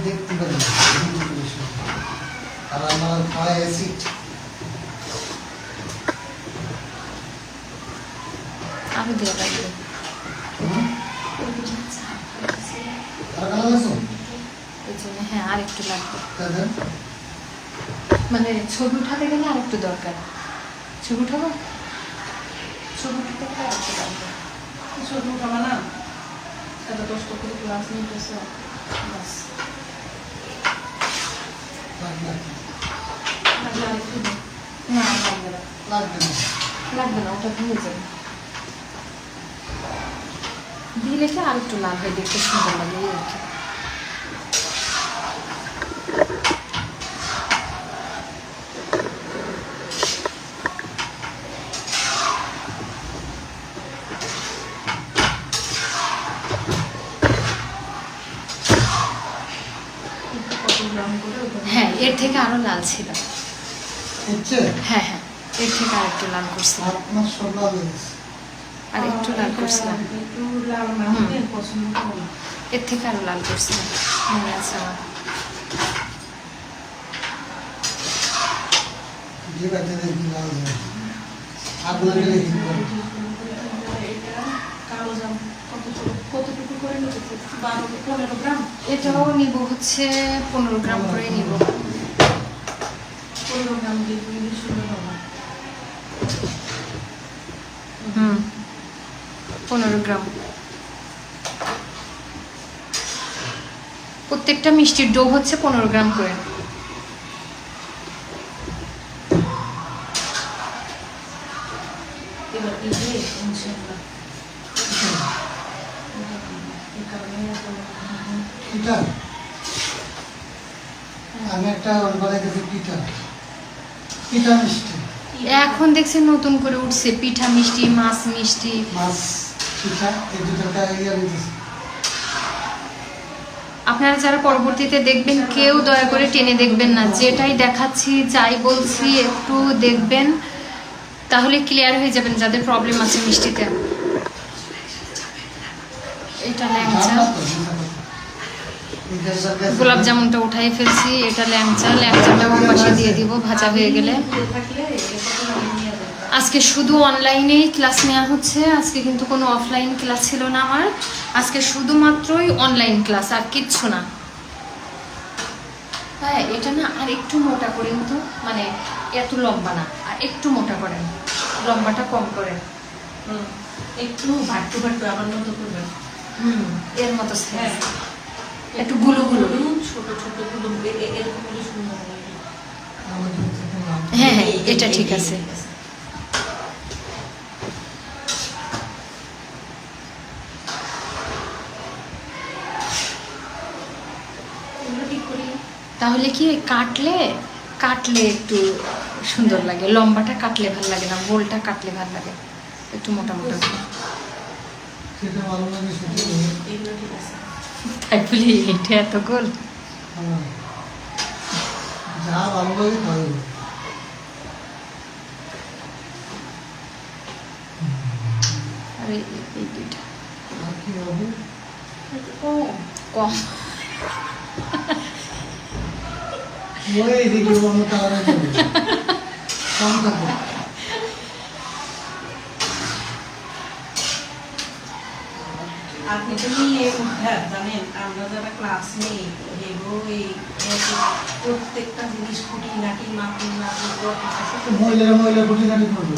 দেখতে পারি আর আমার পায়ে অ্যাসিড আরো দেওয়া লাগবে। এই জন্য হ্যাঁ আর একটু লাগবে, মানে ছবি উঠাতে গেলে আর একটু দরকার। ছবি উঠাবো, ছবি উঠাতে গেলে আর একটু লাগবে। ছবি উঠাবা না, এত কষ্ট করে ক্লাস নিতেছ, বাস। আরেকটু দাও। না লাগবে না, লাগবে না। লাগবে না, ওটা হয়ে যাবে। দিলে কি আর একটু লাল হয়ে দেখতে সুন্দর লাগে এই আর কি। একটু কত গ্রাম করে ওটা হ্যাঁ, এর থেকে আরো লাল ছিল। হচ্ছে হ্যাঁ হ্যাঁ, এর থেকে আর একটু লাল করছিলাম, আপনার সব লাল হয়ে গেছে। আর একটু লাল করছিলাম, একটু লাল না হলে পছন্দ করো না। এর থেকে আরো লাল করছিলাম, মনে আছে আমার। যে বাচ্চা দেখি লাল যায় আপনাকে লিখি এটা কালো জাম কতটুকু করে নিতে 12-15 গ্রাম। এটাও নিব হচ্ছে 15 গ্রাম করে নিব। 15 গ্রাম দিয়ে তুমি শুনে নেবো। 15 গ্রাম। প্রত্যেকটা মিষ্টির ডো হচ্ছে 15 গ্রাম করে। এবার দিয়ে ইনশাআল্লাহ এই কারণে পিঠা আমি একটা অনবারে গেছি পিঠা পিঠা মিষ্টি এখন দেখছেন নতুন করে উঠছে পিঠা মিষ্টি, মাছ মিষ্টি। মাছ পিঠা এই দুটোটা ইয়ে দিয়েছি। আপনারা যারা পরবর্তীতে দেখবেন কেউ দয়া করে টেনে দেখবেন না, যেটাই দেখাচ্ছি যাই বলছি একটু দেখবেন, তাহলে ক্লিয়ার হয়ে যাবেন যাদের প্রবলেম আছে মিষ্টিতে। এটা ল্যাংচা, গোলাপ জামুনটা উঠাই ফেলছি, এটা ল্যাংচা, ল্যাংচাটাও পাশে দিয়ে দিব ভাজা হয়ে গেলে। থাকলে এটা নিয়ে যাবে। আজকে শুধু অনলাইনেই ক্লাস নেওয়া হচ্ছে, আজকে কিন্তু কোনো অফলাইন ক্লাস ছিল না আমার, আজকে শুধুমাত্রই অনলাইন ক্লাস, আর কিচ্ছু না। হ্যাঁ, এটা না আর একটু মোটা করেন তো, মানে এত লম্বা না, আর একটু মোটা করেন, লম্বাটা কম করেন। একটু ভাট্টু ভাট্টু আমার মতো করবেন। এর মতো হ্যাঁ size। একটু গুলো গুলো। ছোট ছোট গুলো এরকম হলে সুন্দর লাগে। হ্যাঁ হ্যাঁ, এটা ঠিক আছে। এগুলো ঠিক করি। তাহলে কি কাটলে কাটলে একটু সুন্দর লাগে, লম্বাটা কাটলে ভালো লাগে না, গোলটা কাটলে ভালো লাগে, একটু মোটা মোটা করে। সেটা ভালো লাগে সেটা এগুলো ঠিক আছে। তাই বলি এটা এত গোল। যা ভালো লাগে তাই হবে। আর এই দুইটা আর কি হবে একটু কম। কম। ওই দিকে অন্য কালারে যাবে কম থাকবে আপনি তো নিয়ে উদ্ধার জানেন, আমরা যারা ক্লাস নেই এগুলো এই প্রত্যেকটা জিনিস খুঁটি নাটি মাটি মহিলারা মহিলা খুঁটিনাটি করবে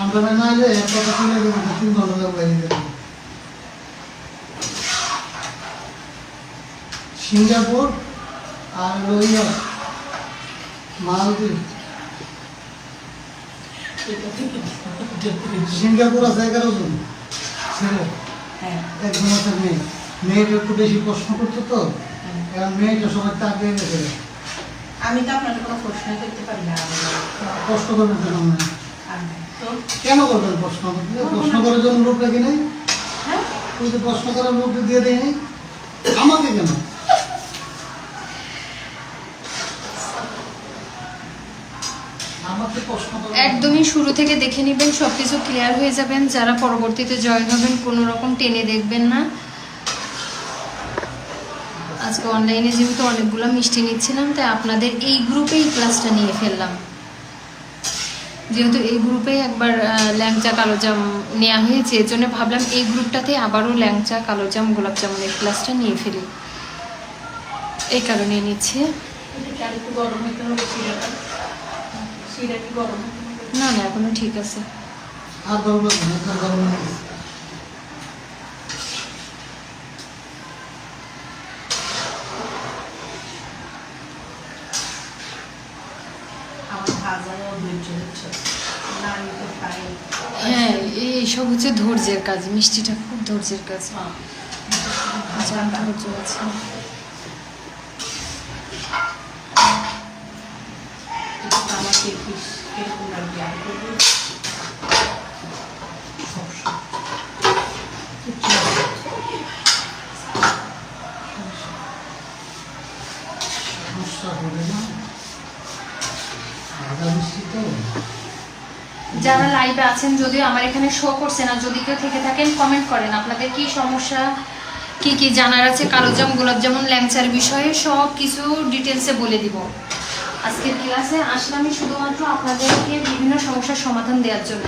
আমরা না এলে এক কথা তুলে দেবো 3 ঘন্টা লাগবে বাইরে যেতে সিঙ্গাপুর আর লইয়া মালদ্বীপ সিঙ্গাপুর আছে 11 জন ছেলে হ্যাঁ একজন আছে মেয়ে মেয়েটা একটু বেশি প্রশ্ন করতো তো কারণ মেয়েটা সবাই তাক দিয়ে গেছে আমি তো আপনাদের কোনো প্রশ্ন করতে পারি না। কষ্ট করবেন কেন না তো কেন করবেন প্রশ্ন প্রশ্ন করার জন্য লোক রাখি নাই হ্যাঁ তুই তো প্রশ্ন করার লোক দিয়ে দেয় নাই আমাকে কেন আমাকে প্রশ্ন করার একদমই শুরু থেকে দেখে নেবেন, সবকিছু ক্লিয়ার হয়ে যাবেন। যারা পরবর্তীতে জয়েন হবেন কোনো রকম টেনে দেখবেন না। আজকে অনলাইনে যেহেতু অনেকগুলো মিষ্টি নিচ্ছিলাম, তাই আপনাদের এই গ্রুপেই ক্লাসটা নিয়ে ফেললাম। যেহেতু এই গ্রুপেই একবার ল্যাংচা কালোজাম নেওয়া হয়েছে, এর জন্য ভাবলাম এই গ্রুপটাতে আবারও ল্যাংচা কালোজাম গোলাপ জামুনের ক্লাসটা নিয়ে ফেলি, এই কারণে নিচ্ছি। এটা একটু গরম হতে হবে শিরাটা। শিরা কি গরম হতে হবে? না না, এখনো ঠিক আছে। আর গরম লাগবে না একদম গরম লাগে বাজানো ধৈর্য হচ্ছে না, আমি তো পাই। হ্যাঁ, এইসব হচ্ছে ধৈর্যের কাজ, মিষ্টিটা খুব ধৈর্যের কাজ। আচ্ছা, ধৈর্য আছে। আমাকে কিরকম লাগবে আমি করবো। সমস্যা হবে না, ভাজা মিষ্টি তো। যারা লাইভে আছেন, যদিও আমার এখানে শো করছে না, যদি কেউ থেকে থাকেন কমেন্ট করেন আপনাদের কি সমস্যা, কি কি জানার আছে কালোজাম গোলাপ জামুন ল্যাংচার বিষয়ে সব কিছু ডিটেলসে বলে দিব। আজকের ক্লাসে আসলে আমি শুধুমাত্র আপনাদেরকে বিভিন্ন সমস্যার সমাধান দেওয়ার জন্য।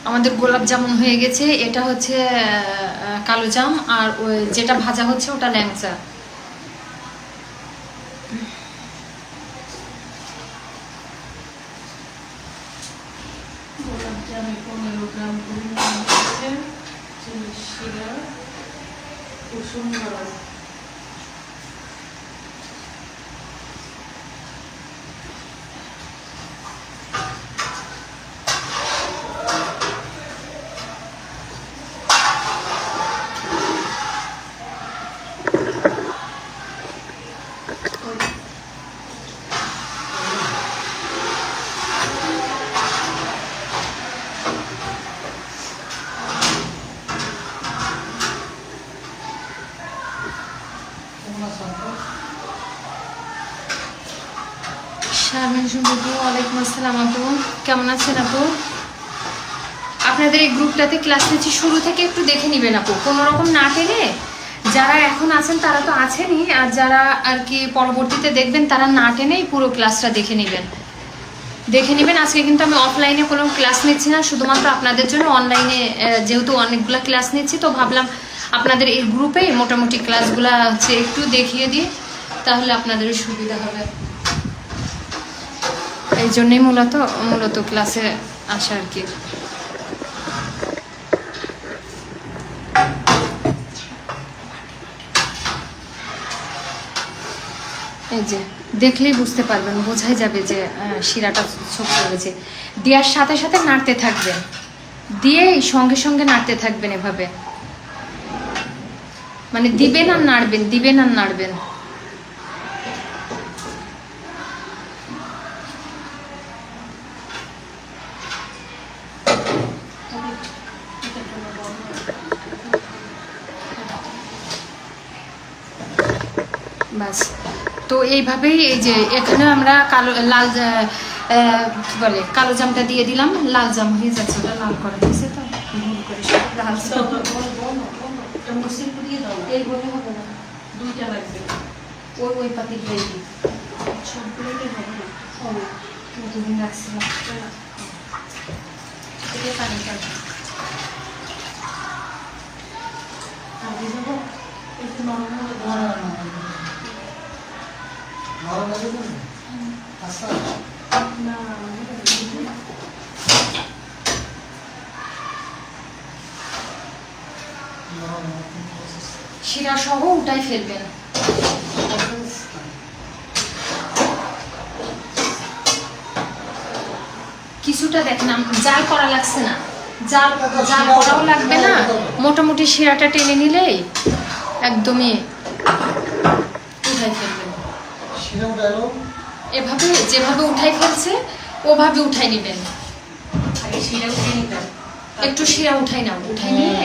আমাদের গোলাপ জামুন হয়ে গেছে, এটা হচ্ছে কালো জাম, আর ওই যেটা ভাজা হচ্ছে ওটা ল্যাংচা। গোলাপ জামে 15 গ্রাম পরিমাণ হচ্ছে চিনি শিরা, কুসুম গরম। কেমন আছো আপু? শারমিন সুন্দরী, ওয়ালাইকুম আসসালাম আপু, কেমন আছেন আপু? আপনাদের এই গ্রুপটাতে ক্লাস নিচ্ছি, শুরু থেকে একটু দেখে নেবেন আপু, কোনো রকম না টেনে। যারা এখন আছেন তারা তো আছেনই, আর যারা আর কি পরবর্তীতে দেখবেন তারা না টেনেই পুরো ক্লাসটা দেখে নেবেন। আজকে কিন্তু আমি অফলাইনে কোনো ক্লাস নিচ্ছি না, শুধুমাত্র আপনাদের জন্য অনলাইনে, যেহেতু অনেকগুলো ক্লাস নিচ্ছি তো ভাবলাম আপনাদের এই গ্রুপে মোটামুটি ক্লাসগুলো হচ্ছে একটু দেখিয়ে দিই, তাহলে আপনাদের সুবিধা হবে। এই জন্যই মূলত ক্লাসে আসা আর কি। এই যে দেখলেই বুঝতে পারবেন, বোঝাই যাবে যে শিরাটা ছোট হয়েছে। দেওয়ার সাথে সাথে নাড়তে থাকবেন, দিয়ে সঙ্গে সঙ্গে নাড়তে থাকবেন এভাবে, মানে দিবেন আর নাড়বেন। বাস, তো এইভাবেই এই যে এখানে আমরা কি বলে কালো জামটা দিয়ে দিলাম, লাল জাম হয়ে যাচ্ছে, ওটা লাল করা হয়েছে তো ভুল করে সব লাল এই বলে হবে না, 2টা লাগবে। ওই পাতি দিয়ে দিই, সবগুলোতে হবে না। হবে কতদিন রাখছিলাম এটা পানি কাল আগে যাবো একটু নরম হলে না, না, না, না। নরম লাগে তো? আচ্ছা, না নরম হবে, process। শিরা সহ উঠাই ফেলবেন। কিছুটা দেখেন জাল করা লাগছে না, জাল করাও লাগবে না, মোটামুটি শিরাটা টেনে নিলেই একদমই উঠাই ফেলবেন। শিরা উঠাইলো, এভাবে যেভাবে উঠাই ফেলছে ওভাবে উঠাই নেবেন। আগে শিরা উঠে নিতাম। একটু শিরা উঠাই নাও, উঠাই নিয়ে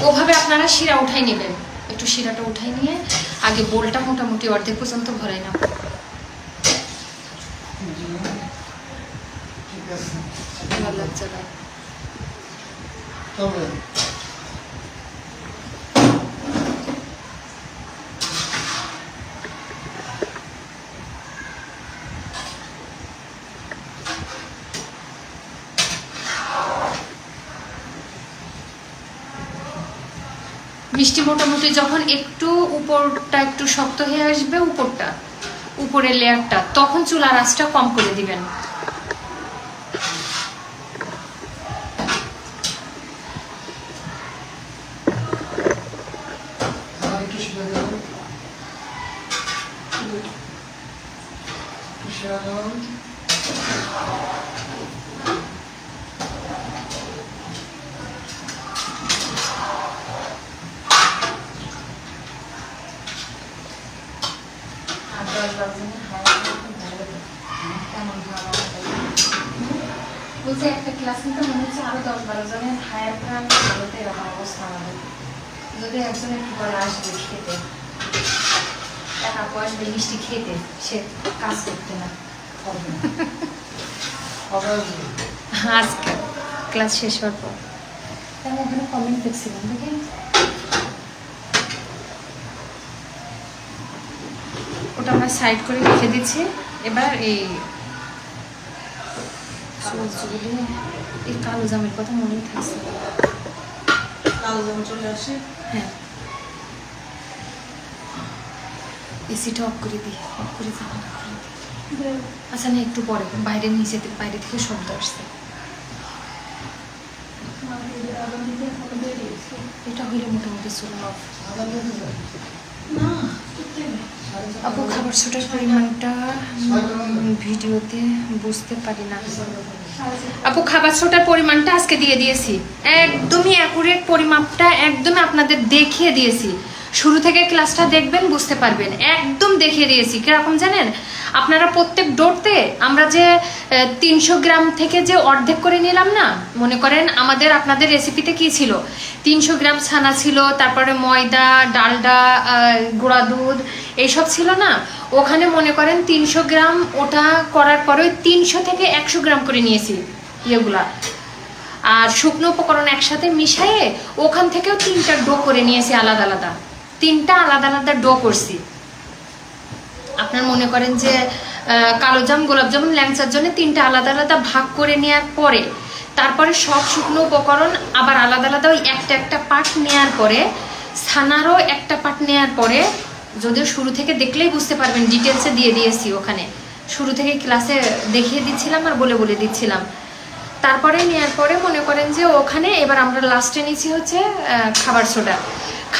ওভাবে আপনারা শিরা উঠাই নেবেন। একটু শিরাটা উঠাই নিয়ে আগে বোলটা মোটামুটি অর্ধেক পর্যন্ত ভরাই নাও। ঠিক আছে। ভালো লাগছে না? তবে মিষ্টি মোটামুটি যখন একটু উপরটা একটু শক্ত হয়ে আসবে, উপরের লেয়ারটা, তখন চুলার আঁচটা কম করে দিবেন। আবার একটু শিরা দেব, একটু শিরা দেব। বলছে একটা ক্লাস নিতে মনে হচ্ছে আরো 10-12 জনের হায়ার করে আমি ভালোতে এরকম অবস্থা আমাদের। যদি একজন একটু করে আসবে খেতে, এক আপু আসবে মিষ্টি খেতে, সে কাজ করতে না। আজকে ক্লাস শেষ হওয়ার পর আমি ওখানে কমেন্ট দেখছিলাম, দেখেন ওটা আমরা সাইড করে রেখে দিচ্ছি। এবার এই কালো জামের কথা মনেই থাকছে। কালো জাম চলে আসে। হ্যাঁ, এসিটা অফ করে দিই, অফ করে জামাটা খুলে দিই। আচ্ছা না, একটু পরে বাইরে থেকে শব্দ আসছে। এটা হইলে মোটামুটি চলে অফ। না, আপু খাবার ছোটার পরিমাণটা ভিডিওতে বুঝতে পারি না। আপু খাবার ছোটার পরিমাণটা আজকে দিয়ে দিয়েছি, একদমই অ্যাকুরেট পরিমাপটা একদমই আপনাদের দেখিয়ে দিয়েছি। শুরু থেকে ক্লাসটা দেখবেন, বুঝতে পারবেন, একদম দেখিয়ে দিয়েছি। কিরকম জানেন, আপনারা প্রত্যেক ডোরতে আমরা যে 300 গ্রাম থেকে যে অর্ধেক করে নিলাম না, মনে করেন আপনাদের রেসিপিতে কি ছিল, 300 গ্রাম ছানা ছিল, তারপরে ময়দা, ডালডা, গুঁড়া দুধ এইসব ছিল না, ওখানে মনে করেন 300 গ্রাম ওটা করার পরে 300 থেকে 100 গ্রাম করে নিয়েছি ইয়েগুলা। আর শুকনো উপকরণ একসাথে মিশিয়ে ওখান থেকেও 3টা ডো করে নিয়েছি আলাদা আলাদা, 3টা আলাদা আলাদা ডো করছি। আপনার মনে করেন যে কালোজাম, গোলাপজামুন, ল্যাংচার জন্য 3টা আলাদা আলাদা ভাগ করে নেওয়ার পরে তারপরে সব শুকনো উপকরণ আবার আলাদা আলাদা ওই একটা পার্ট নেওয়ার পরে, ছানারও একটা পার্ট নেওয়ার পরে, যদিও শুরু থেকে দেখলেই বুঝতে পারবেন, ডিটেলসে দিয়ে দিয়েছি ওখানে, শুরু থেকে ক্লাসে দেখিয়ে দিচ্ছিলাম আর বলে দিচ্ছিলাম। তারপরে নেওয়ার পরে মনে করেন যে ওখানে এবার আমরা লাস্টে নিয়েছি হচ্ছে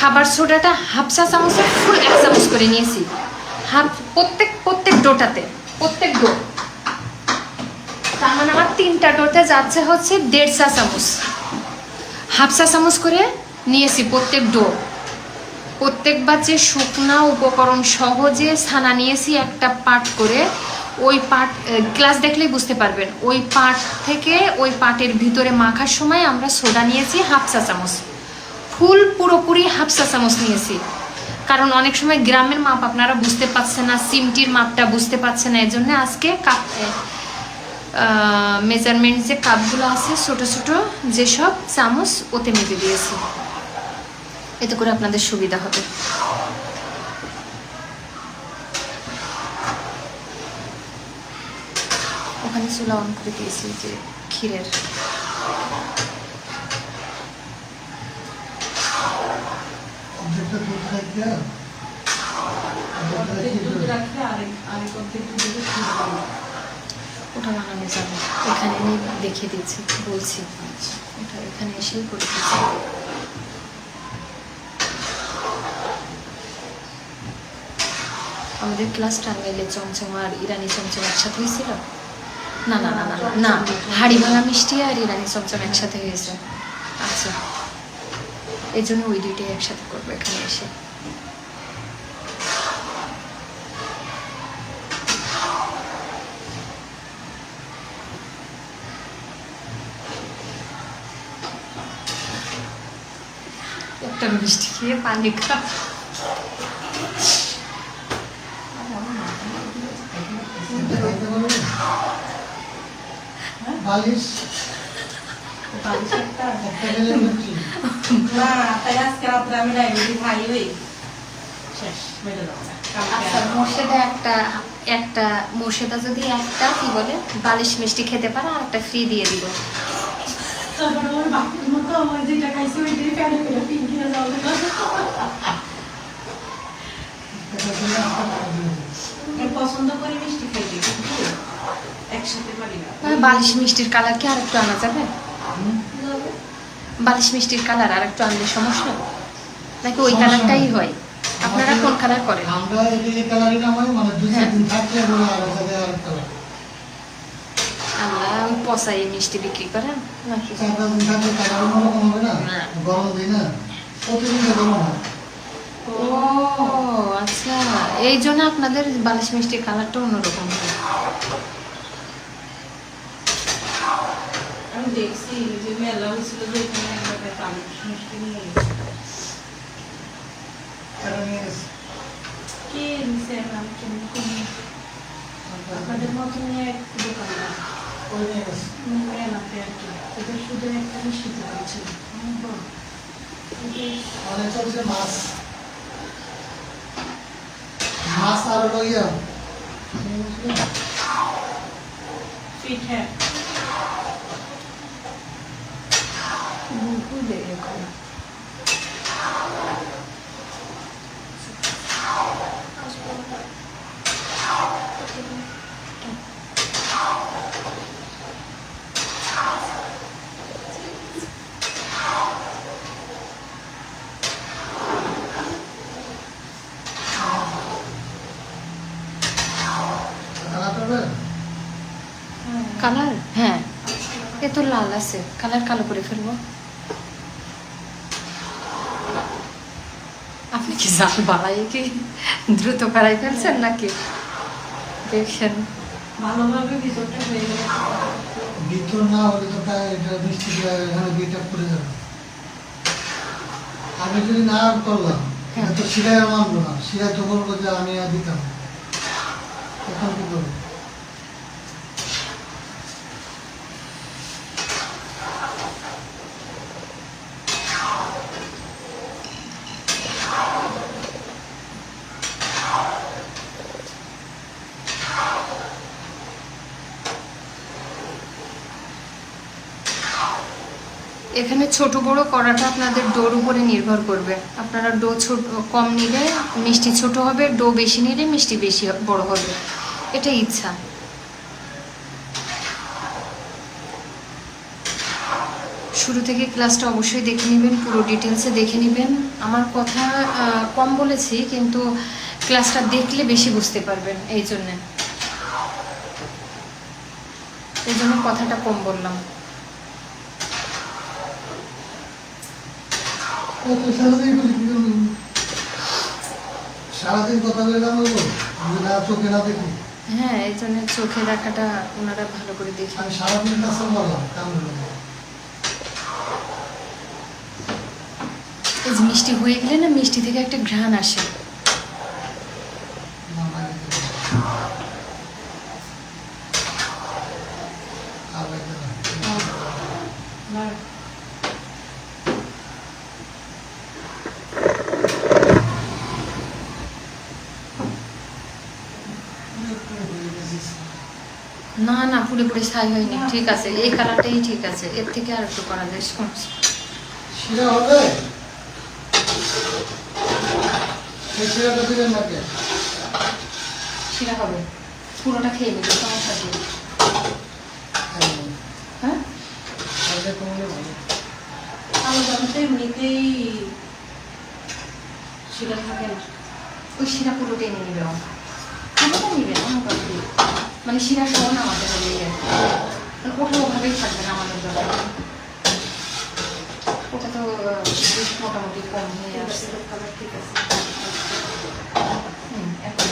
খাবার সোডাটা হাফ চা চামচের ফুল 1 চামচ করে নিয়েছি, হাফ প্রত্যেক ডোটাতে, প্রত্যেক ডো। তার মানে আমার 3টা ডোতে যাচ্ছে হচ্ছে 1.5 চা চামচ, হাফ চা চামচ করে নিয়েছি প্রত্যেক ডো। প্রত্যেকবার যে শুকনা উপকরণ সহজে ছানা নিয়েছি একটা পার্ট করে, ওই পার্ট ক্লাস দেখলেই বুঝতে পারবেন, ওই পার্ট থেকে ওই পার্টের ভিতরে মাখার সময় আমরা সোডা নিয়েছি হাফ চা চামচ, পুরোপুরি হাফ চা চামচ নিয়েছি। কারণ অনেক সময় গ্রামের মাপ আপনারা বুঝতে পারছেন না, সিমটির মাপটা বুঝতে পারছেন না, এই জন্য আজকে কাপ মেজারমেন্ট যে কাপগুলো আছে ছোট ছোট যেসব চামচ, ওতে মেপে দিয়েছি, এতে করে আপনাদের সুবিধা হবে। ওখানে চুলা অন করে দিয়েছি যে ক্ষীরের। ওটা বানানো যাবে, এখানে দেখিয়ে দিচ্ছি, বলছি ওটা এখানে এসেই করে দিচ্ছি। আমাদের ক্লাস টাঙ্গাইলে চমচম আর ইরানি চমচম একসাথে হয়েছিল না, হাড়ি ভাঙা মিষ্টি আর ইরানি চমচম একসাথে হয়েছে। আচ্ছা, এই জন্য ওই দুইটাই একসাথে করবো এখানে এসে। একটা মিষ্টি খেয়ে পানি খা। বালিশ একটা খেলে মিষ্টি না, তাই আজকে রাত্রে আমি ডায়াবেটিস খাই হই শেষ মেরে দাও। আচ্ছা, মোর্শেদা যদি একটা কি বলে বালিশ মিষ্টি খেতে পারে আর একটা ফ্রি দিয়ে দিব। তারপরে আমার বাকির মতো আমার যেটা খাইছি ওইটাই প্যানে করে পিঙ্কিরা যাওয়া এটা দিলে আপনার টাকা দিয়ে দেবে। আমি পছন্দ করি মিষ্টি খাইতে কিন্তু একসাথে পারি না বালিশ মিষ্টির কালার কি আর একটু আনা যাবে? হুম? বালিশ মিষ্টির কালার আর একটু আনলে সমস্যা নাকি ওই সমস্যা কালারটাই নেই। হয়? আপনারা কোন কালার করেন? আমরা এই কালারই নামাই, মানে দুই চার হ্যাঁ। দিন থাকলে বলে আর সাথে আর কালার। আমরা পচাই মিষ্টি বিক্রি করেন নাকি? চার পাঁচ দিন থাকলে কালার অন্যরকম হবে না, না। গরম দিই না, প্রতিদিন তো গরম হয়। ও আচ্ছা, এই জন্য আপনাদের বালিশ মিষ্টির কালারটা অন্যরকম হয়। আমি দেখছি যে মেলা হয়েছিল যে এখানে একটা পালিশ মিষ্টি নিয়ে গেছে এটা নিয়ে এসে কে দিছে নাম চিনি কোনো আপনাদের মতনই এক দোকানদার ওই নিয়ে গেছে। মেলাতে আর কি ওদের শুধু একটা মিষ্টি দোকান ছিল মানে চলছে মাছ, মাছ আর হলো ইয়া পিঠে বুঝলে এরকম। খারাপ হবে। কালার হ্যাঁ, এ তো লাল আছে, কালার কালো করে ফেলবো। আপনি কি জাল বাড়াই কি দ্রুত করাই ফেলছেন নাকি? দেখছেন ভালোভাবে ভিতরটা হয়ে গেলে ভিতর না হলে তো এটা মিষ্টি এখানে বিট আপ করে যাবে। আমি যদি না করলাম হ্যাঁ। তো শিরায় আর মানবো না, শিরায় তো বলবো যে আমি আর দিতাম, এখন কি করবো? এখানে ছোট বড় করাটা আপনাদের ডোর উপরে নির্ভর করবে। আপনারা ডো ছোট কম নিলে মিষ্টি ছোট হবে, ডো বেশি নিলে মিষ্টি বেশি বড় হবে, এটা ইচ্ছা। শুরু থেকে ক্লাসটা অবশ্যই দেখে নেবেন, পুরো ডিটেলসে দেখে নেবেন। আমার কথা কম বলেছি, কিন্তু ক্লাসটা দেখলে বেশি বুঝতে পারবেন, এই জন্য কথাটা কম বললাম। সারাদিন করি কি করবো? সারাদিন কথা বলে না বলবো, যদি না চোখে না দেখি। হ্যাঁ, এই জন্য চোখে দেখাটা ওনারা ভালো করে দেখে। আমি সারাদিন কাজ করলাম, কাম করলাম। এই যে মিষ্টি হয়ে গেলে না, মিষ্টি থেকে একটা ঘ্রাণ আসে। না না, পুরোপুরি ছাই হয়নি, ঠিক আছে, এই কালারটাই ঠিক আছে, এর থেকে আর একটু করা যায়। শিরা হবে, এই শিরাটা দিলেন নাকি? শিরা হবে, পুরোটা খেয়ে নেবে, সমস্যা নেই। হ্যাঁ, আমার জানো তো এমনিতেই শিরা থাকে না ওই শিরা পুরোটাই নিয়ে নেবে, পুরোটা নেবে না মোটামুটি, মানে শিরা সহ নামাতে হবে, এই আর কি। মানে ওটা ওভাবেই থাকবে না আমাদের জন্য, ওটা তো মোটামুটি কম হয়ে আসছে। কালার ঠিক আছে এখন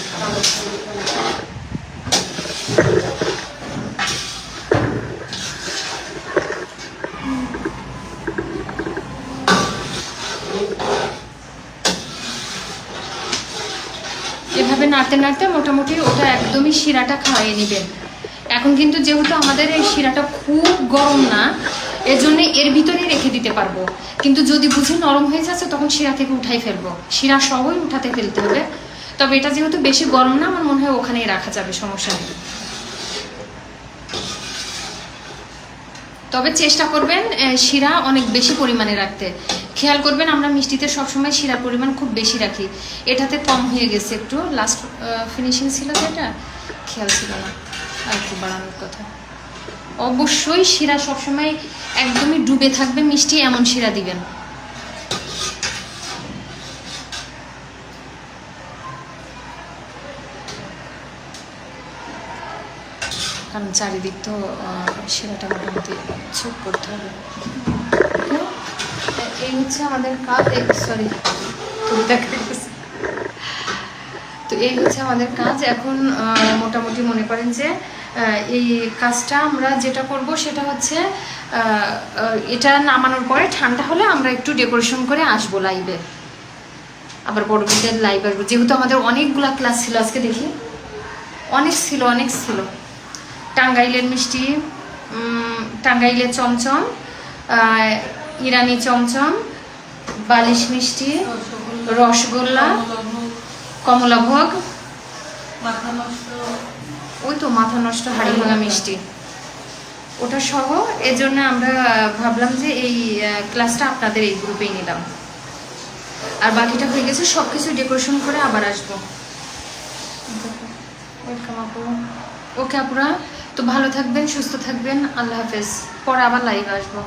এভাবে নাড়তে নাড়তে মোটামুটি ওটা একদমই শিরাটা খাইয়ে নেবেন। এখন কিন্তু যেহেতু আমাদের এই শিরাটা খুব গরম না, এর জন্য এর ভিতরেই রেখে দিতে পারবো, কিন্তু যদি বুঝি নরম হয়ে যাচ্ছে তখন শিরা থেকে উঠাই ফেলবো, শিরা সহই উঠাতে ফেলতে হবে। তবে এটা যেহেতু বেশি গরম না, আমার মনে হয় ওখানেই রাখা যাবে, সমস্যা নেই। তবে চেষ্টা করবেন শিরা অনেক বেশি পরিমাণে রাখতে। খেয়াল করবেন আমরা মিষ্টিতে সবসময় শিরার পরিমাণ খুব বেশি রাখি, এটাতে কম হয়ে গেছে একটু, লাস্ট ফিনিশিং ছিল তো, এটা খেয়াল ছিল না, আর একটু বাড়ানোর কথা। অবশ্যই শিরা সবসময় একদমই ডুবে থাকবে মিষ্টি, এমন শিরা দিবেন। কারণ চারিদিক তো শিরাটা মোটামুটি ছোট করতে হবে। এই হচ্ছে আমাদের কাজ, সরি তো এই হচ্ছে আমাদের কাজ। এখন মোটামুটি মনে করেন যে এই কাজটা আমরা যেটা করব সেটা হচ্ছে এটা নামানোর পরে ঠান্ডা হলে আমরা একটু ডেকোরেশন করে আসবো লাইভে, আবার পরবর্তীতে লাইভ আসবো। যেহেতু আমাদের অনেকগুলা ক্লাস ছিল আজকে, দেখি অনেক ছিল। টাঙ্গাইলের মিষ্টি, টাঙ্গাইলের চমচম, ইরানি চমচম, বালিশ মিষ্টি, রসগোল্লা, কমলাভোগ, মাথা নষ্ট, ওই তো মাথা নষ্ট হাড়ি ভাঙা মিষ্টি, ওটা সহ। এর জন্য আমরা ভাবলাম যে এই ক্লাসটা আপনাদের এই গ্রুপেই নিলাম, আর বাকিটা হয়ে গেছে। সব কিছু ডেকোরেশন করে আবার আসবো। ওয়েলকাম আপু। ওকে আপুরা, তো ভালো থাকবেন, সুস্থ থাকবেন, আল্লাহ হাফেজ। পরে আবার লাইভ আসবো।